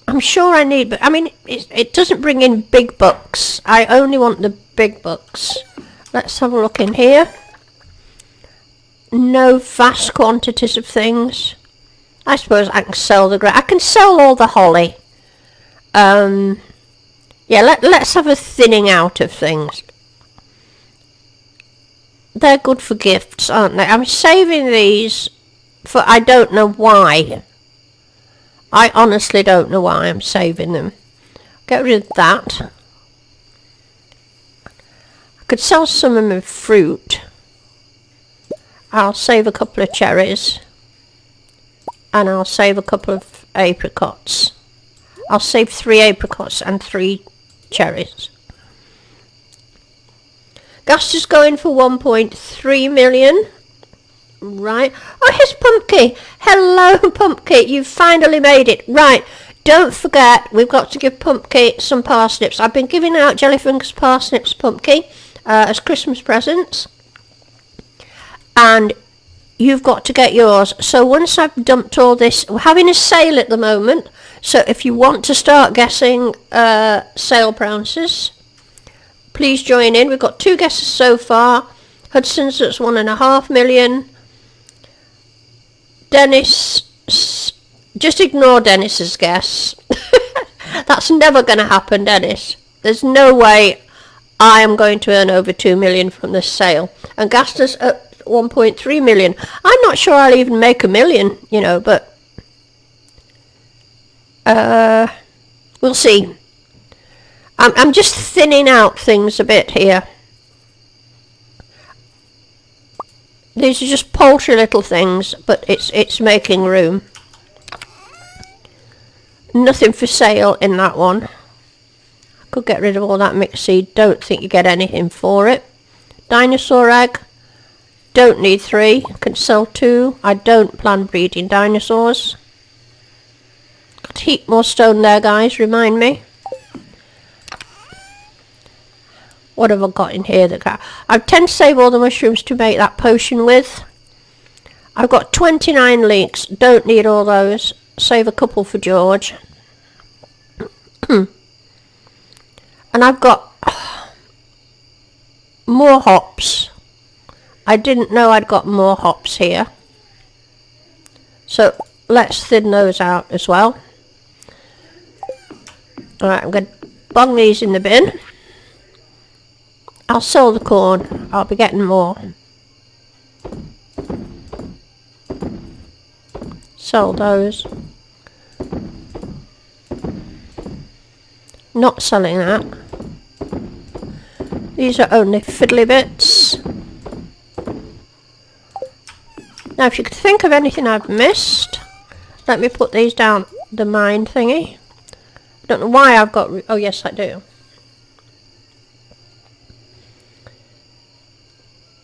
I'm sure I need, but I mean, it doesn't bring in big bucks. I only want the big bucks. Let's have a look in here. No vast quantities of things. I suppose I can sell the I can sell all the holly. Yeah, let's have a thinning out of things. They're good for gifts, aren't they? I'm saving these for I don't know why. I honestly don't know why I'm saving them. Get rid of that. I could sell some of my fruit. I'll save a couple of cherries. And I'll save a couple of apricots. I'll save 3 apricots and 3 cherries. Gas is going for 1.3 million. Right. Oh, here's Pumpkin. Hello, Pumpkin. You've finally made it. Right. Don't forget, we've got to give Pumpkin some parsnips. I've been giving out jellyfingers parsnips, Pumpkin, as Christmas presents. And you've got to get yours. So once I've dumped all this, we're having a sale at the moment. So if you want to start guessing sale prices, please join in. We've got 2 guesses so far. Hudson's, that's 1.5 million. Dennis, just ignore Dennis's guess. That's never going to happen, Dennis. There's no way I am going to earn over 2 million from this sale. And Gaster's at 1.3 million. I'm not sure I'll even make 1 million, you know, but we'll see. I'm just thinning out things a bit here. These are just paltry little things, but it's making room. Nothing for sale in that one. I could get rid of all that mixed seed. Don't think you get anything for it. Dinosaur egg. Don't need 3. Can sell 2. I don't plan breeding dinosaurs. Got a heap more stone there, guys. Remind me. What have I got in here? I tend to save all the mushrooms to make that potion with. I've got 29 leeks. Don't need all those. Save a couple for George. And I've got more hops. I didn't know I'd got more hops here. So let's thin those out as well. Alright, I'm going to bung these in the bin. I'll sell the corn. I'll be getting more. Sell those. Not selling that. These are only fiddly bits. Now if you could think of anything I've missed, let me put these down the mine thingy. I don't know why I've got... oh yes I do.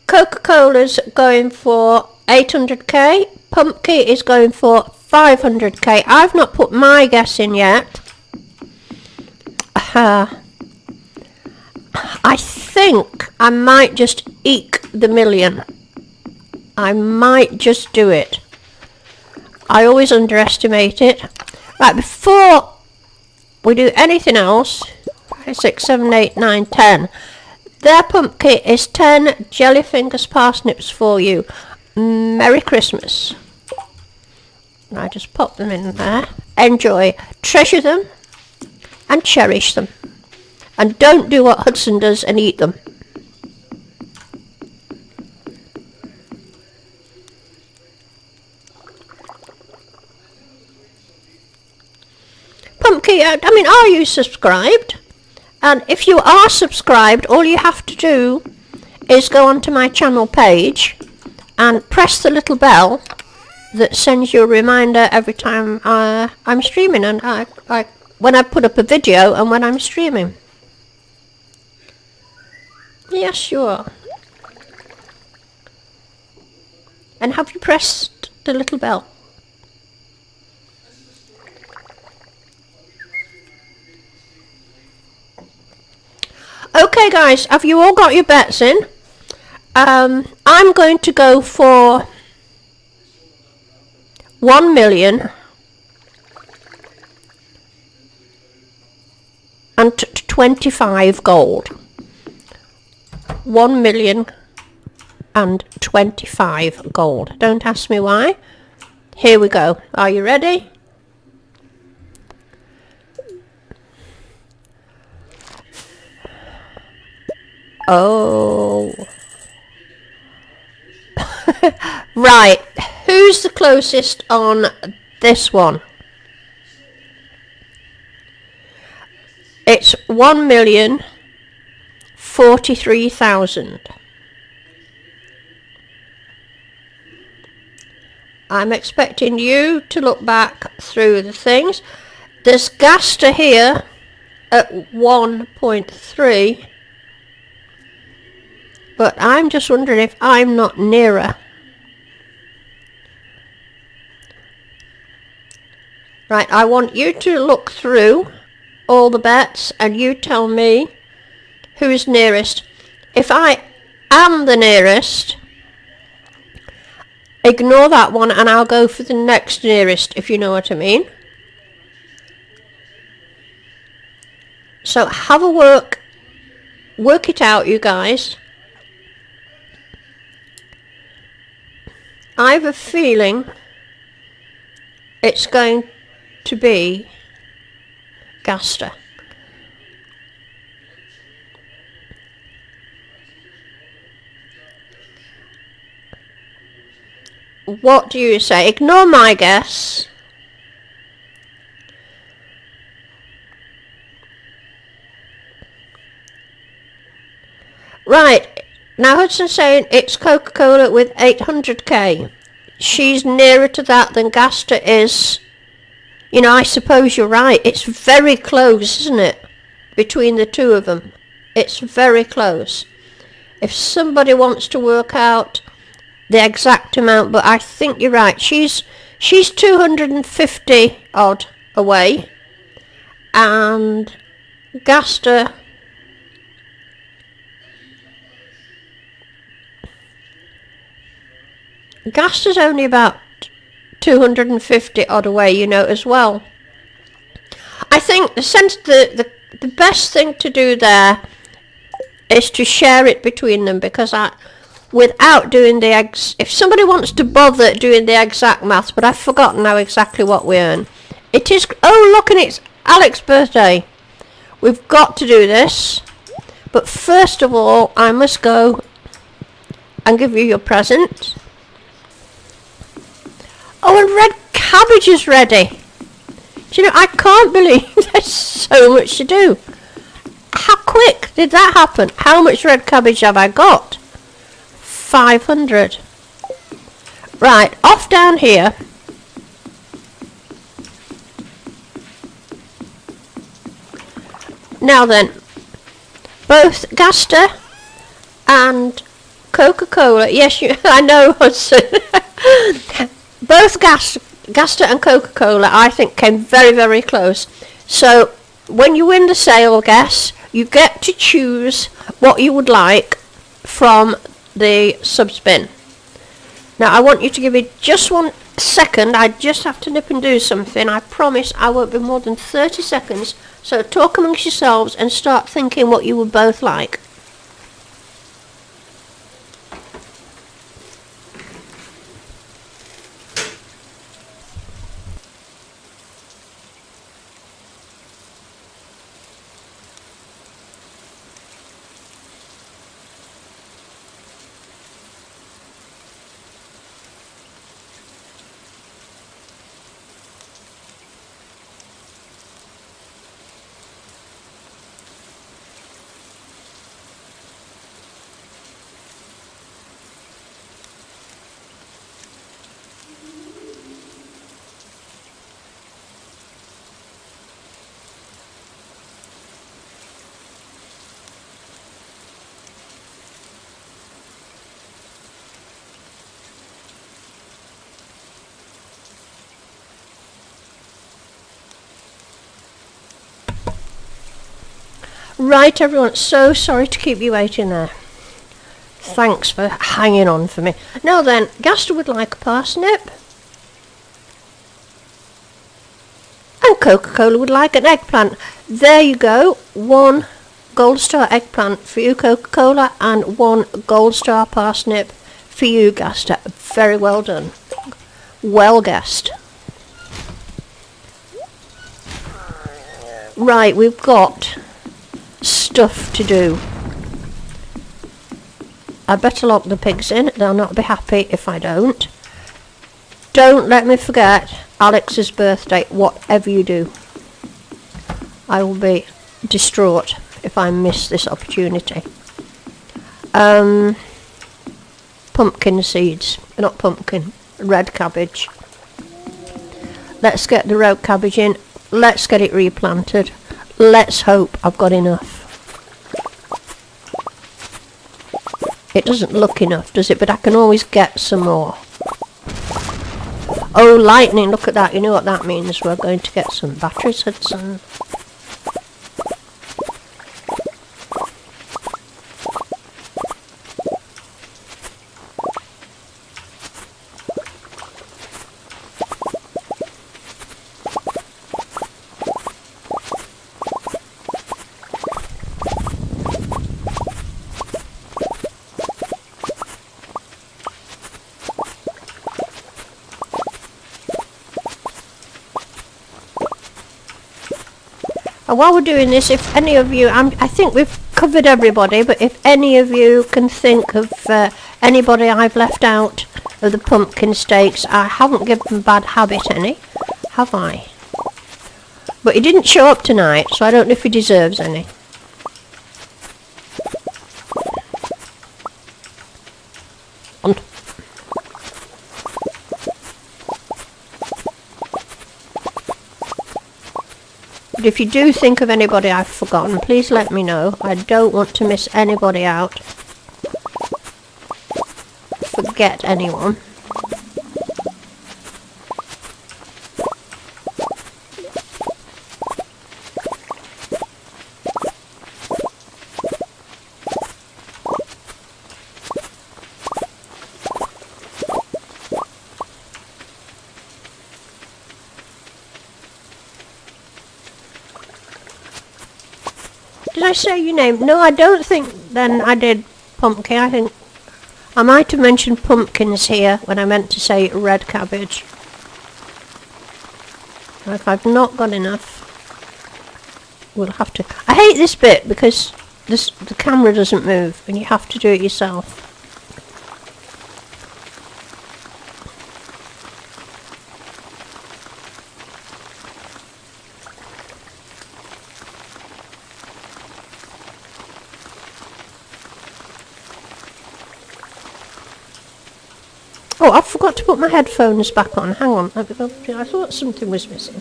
Coca-Cola's going for 800k. Pumpkin is going for 500k. I've not put my guess in yet. I think I might just eke the 1 million. I might just do it. I always underestimate it. Right, before we do anything else, 5, 6, 7, 8, 9, 10. Their Pumpkin is 10 jellyfingers parsnips for you. Merry Christmas. I just pop them in there. Enjoy. Treasure them and cherish them. And don't do what Hudson does and eat them. Pumpkin, I mean, are you subscribed? And if you are subscribed, all you have to do is go onto my channel page and press the little bell that sends you a reminder every time I'm streaming, and when I put up a video and when I'm streaming. Yes, sure. And have you pressed the little bell? Okay guys, have you all got your bets in? I'm going to go for 1,000,000 and 25 gold. 1,000,000 and 25 gold. Don't ask me why. Here we go. Are you ready? Oh. Right. Who's the closest on this one? It's 1,043,000. I'm expecting you to look back through the things. There's Gaster here at 1.3. But I'm just wondering if I'm not nearer. Right, I want you to look through all the bets and you tell me who is nearest. If I am the nearest, ignore that one and I'll go for the next nearest, if you know what I mean. So have a work it out, you guys. I have a feeling it's going to be Gaster. What do you say? Ignore my guess. Right. Now Hudson's saying it's Coca-Cola with 800k. She's nearer to that than Gaster is. You know, I suppose you're right. It's very close, isn't it? Between the two of them. It's very close. If somebody wants to work out the exact amount, but I think you're right. She's 250 odd away. And Gaster's only about 250 odd away, you know, as well. I think the best thing to do there is to share it between them, because without doing if somebody wants to bother doing the exact maths, but I've forgotten now exactly what we earn. It is, oh look, and it's Alex's birthday. We've got to do this. But first of all, I must go and give you your present. Oh, and red cabbage is ready. Do you know, I can't believe there's so much to do. How quick did that happen? How much red cabbage have I got? 500. Right, off down here. Now then, both Gaster and Coca-Cola. Yes, I know, Hudson. Both Gaster and Coca-Cola, I think, came very, very close. So, when you win the sale, guess, you get to choose what you would like from the sub-spin. Now, I want you to give me just 1 second. I just have to nip and do something. I promise I won't be more than 30 seconds. So, talk amongst yourselves and start thinking what you would both like. Right, everyone, so sorry to keep you waiting there. Thanks for hanging on for me. Now then, Gaster would like a parsnip. And Coca-Cola would like an eggplant. There you go. 1 gold star eggplant for you, Coca-Cola, and 1 gold star parsnip for you, Gaster. Very well done. Well guessed. Right, we've got stuff to do. I better lock the pigs in. They'll not be happy if I don't. Don't let me forget Alex's birthday, whatever you do. I will be distraught if I miss this opportunity. Pumpkin seeds. Not pumpkin. Red cabbage. Let's get the red cabbage in. Let's get it replanted. Let's hope I've got enough. It doesn't look enough, does it? But I can always get some more. Oh, lightning, look at that. You know what that means. We're going to get some batteries, Hudson. And while we're doing this, if any of you, I think we've covered everybody, but if any of you can think of anybody I've left out of the pumpkin steaks, I haven't given Bad Habit any, have I? But he didn't show up tonight, so I don't know if he deserves any. But if you do think of anybody I've forgotten, please let me know. I don't want to miss anybody out. Forget anyone. Did I say your name? No, I don't think then I did, Pumpkin. I think I might have mentioned pumpkins here when I meant to say red cabbage. If I've not got enough, we'll have to... I hate this bit because the camera doesn't move and you have to do it yourself. Oh, I forgot to put my headphones back on. Hang on. I thought something was missing.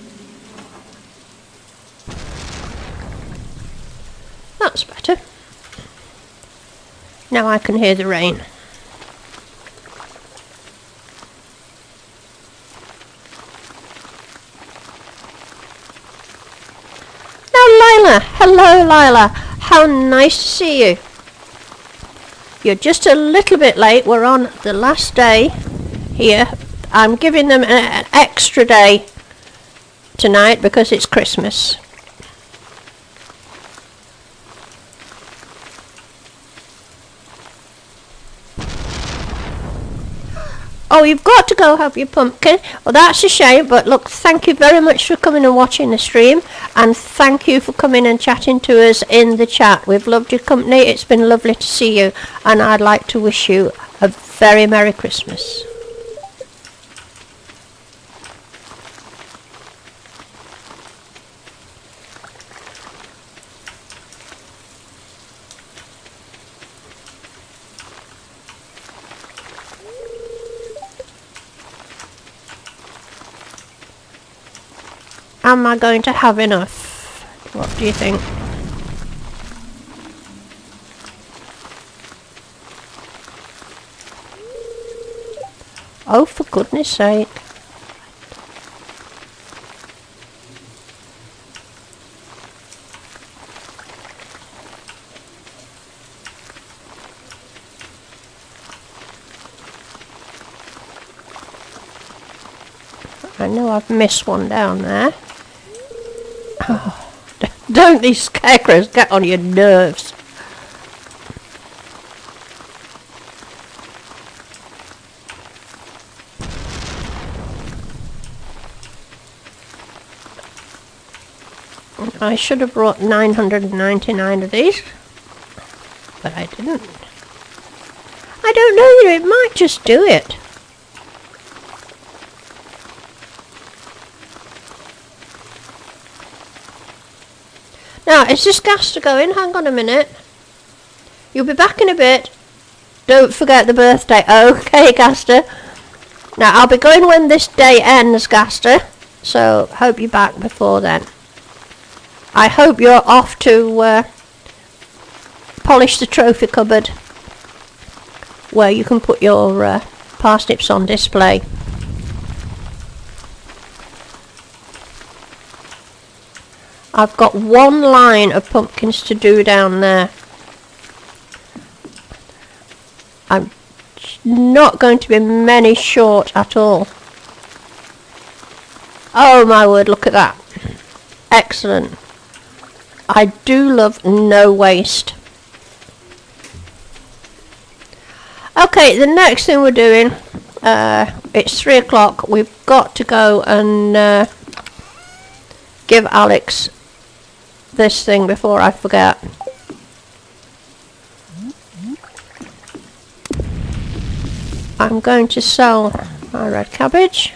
That's better. Now I can hear the rain. Now, Lila. Hello, Lila. How nice to see you. You're just a little bit late. We're on the last day here. I'm giving them an extra day tonight because it's Christmas. Oh, you've got to go have your pumpkin. Well, that's a shame, but look, thank you very much for coming and watching the stream, and thank you for coming and chatting to us in the chat. We've loved your company. It's been lovely to see you, and I'd like to wish you a very Merry Christmas. Am I going to have enough? What do you think? Oh, for goodness sake. I know I've missed one down there. Oh, don't these scarecrows get on your nerves? I should have brought 999 of these, but I didn't. I don't know, it might just do it. Now, is this Gaster going? Hang on a minute. You'll be back in a bit. Don't forget the birthday. Okay, Gaster. Now, I'll be going when this day ends, Gaster. So, hope you're back before then. I hope you're off to polish the trophy cupboard where you can put your parsnips on display. I've got one line of pumpkins to do down there. I'm not going to be many short at all. Oh my word, look at that. Excellent. I do love no waste. Okay, the next thing we're doing, it's 3 o'clock. We've got to go and give Alex this thing before I forget. I'm going to sell my red cabbage.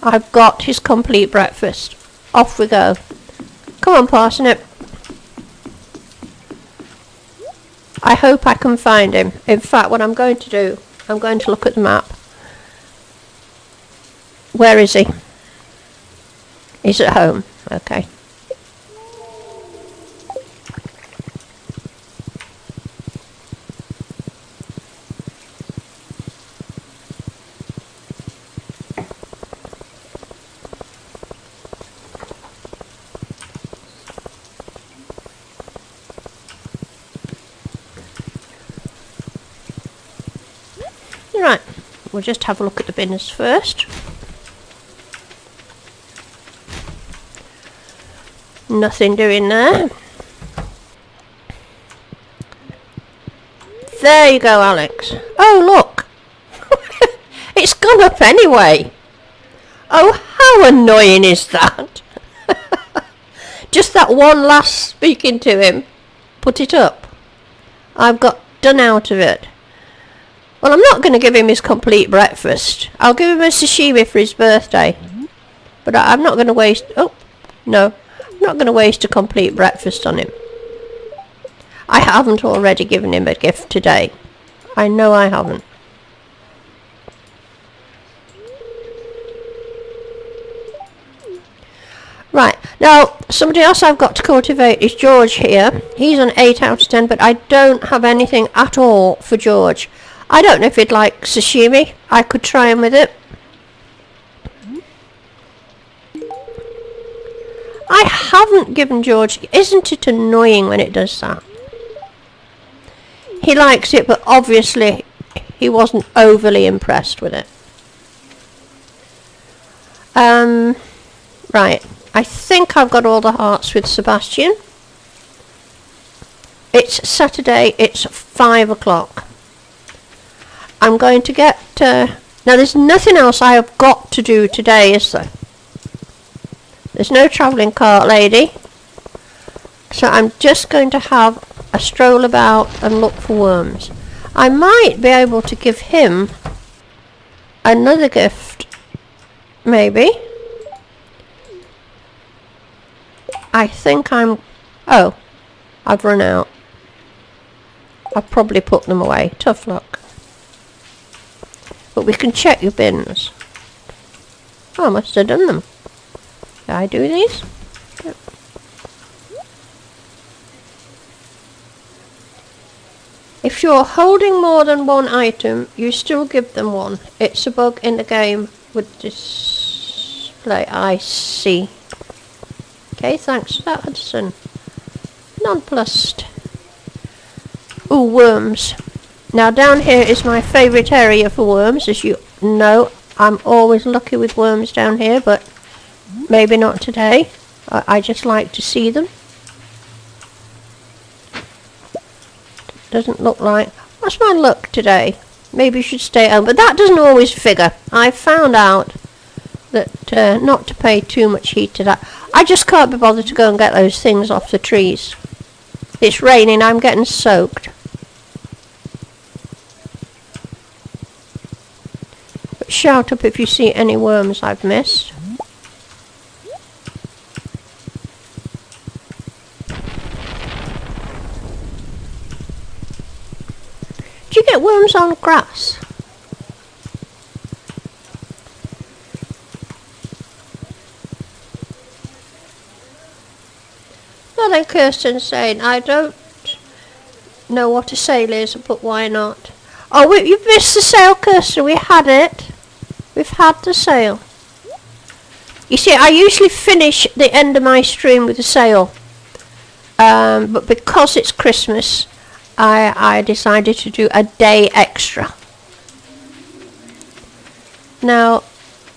I've got his complete breakfast. Off we go. Come on, parsnip. I hope I can find him. In fact, what I'm going to do, I'm going to look at the map. Where is he? He's at home. Okay. Right, we'll just have a look at the bins first. Nothing doing there. There you go, Alex. Oh, look. It's gone up anyway. Oh, how annoying is that? Just that one last speaking to him. Put it up. I've got done out of it. Well, I'm not going to give him his complete breakfast. I'll give him a sashimi for his birthday. But I'm not going to waste... Oh, no. I'm not going to waste a complete breakfast on him. I haven't already given him a gift today. I know I haven't. Right, now, somebody else I've got to cultivate is George here. He's an 8 out of 10, but I don't have anything at all for George. I don't know if he'd like sashimi. I could try him with it. I haven't given George... Isn't it annoying when it does that? He likes it, but obviously he wasn't overly impressed with it. Right. I think I've got all the hearts with Sebastian. It's Saturday. It's 5 o'clock. I'm going to get... now, there's nothing else I have got to do today, is there? There's no travelling cart lady. So I'm just going to have a stroll about and look for worms. I might be able to give him another gift. Maybe. I think I'm... Oh. I've run out. I've probably put them away. Tough luck. But we can check your bins. Oh, I must have done them. Did I do these? Yep. If you're holding more than one item, you still give them one. It's a bug in the game with display. I see. Okay, thanks for that, Hudson. Nonplussed. Ooh, worms. Now down here is my favourite area for worms. As you know, I'm always lucky with worms down here, but maybe not today. I just like to see them. Doesn't look like... What's my luck today? Maybe you should stay home, but that doesn't always figure. I found out that not to pay too much heed to that. I just can't be bothered to go and get those things off the trees. It's raining, I'm getting soaked. But shout up if you see any worms I've missed. Do you get worms on grass? No, then Kirsten's saying, I don't know what a sale is, but why not? Oh, you've missed the sale, Kirsten. We had it. We've had the sale. You see, I usually finish the end of my stream with a sale. But because it's Christmas, I decided to do a day extra. Now,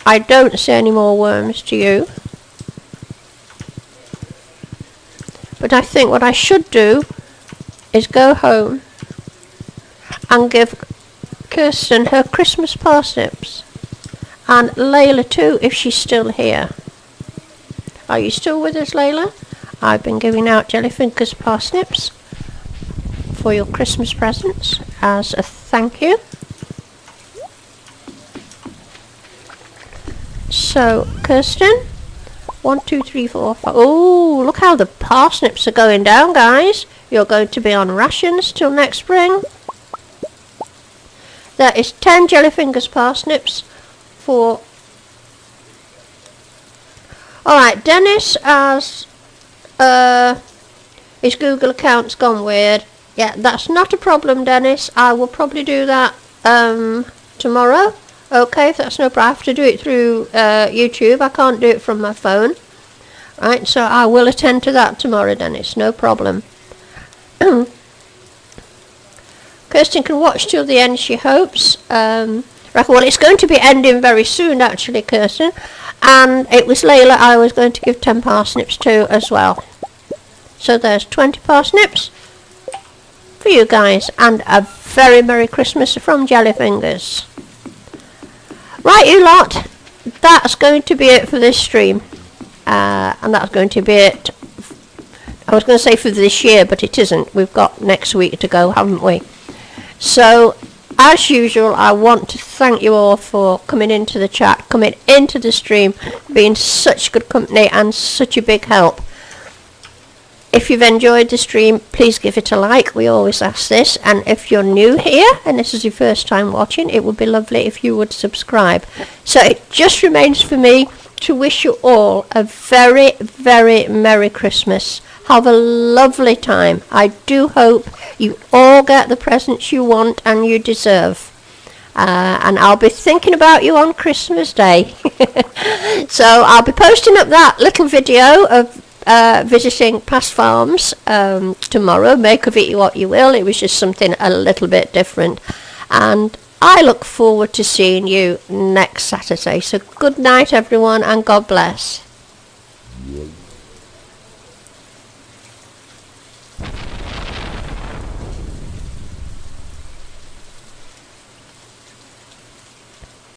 I don't see any more worms to you. But I think what I should do is go home and give Kirsten her Christmas parsnips. And Layla too, if she's still here. Are you still with us, Layla? I've been giving out jellyfingers parsnips for your Christmas presents as a thank you. So, Kirsten, 1, 2, 3, 4, 5. Oh, look how the parsnips are going down, guys. You're going to be on rations till next spring. That is 10 jellyfingers parsnips for... Alright, Dennis has... his Google account's gone weird. Yeah, that's not a problem, Dennis. I will probably do that tomorrow. Okay, if that's no problem. I have to do it through YouTube. I can't do it from my phone. Right, so I will attend to that tomorrow, Dennis. No problem. Kirsten can watch till the end, she hopes. Right, well, it's going to be ending very soon, actually, Kirsten. And it was Layla I was going to give 10 parsnips to as well. So there's 20 parsnips for you guys. And a very Merry Christmas from Jellyfingers. Right, you lot. That's going to be it for this stream. And that's going to be it. I was going to say for this year, but it isn't. We've got next week to go, haven't we? So, as usual, I want to thank you all for coming into the chat, coming into the stream, being such good company and such a big help. If you've enjoyed the stream, please give it a like. We always ask this. And if you're new here and this is your first time watching, it would be lovely if you would subscribe. So it just remains for me to wish you all a very, very Merry Christmas. Have a lovely time. I do hope you all get the presents you want and you deserve. And I'll be thinking about you on Christmas Day. So I'll be posting up that little video of visiting past farms tomorrow. Make of it what you will. It was just something a little bit different. And I look forward to seeing you next Saturday. So good night, everyone, and God bless.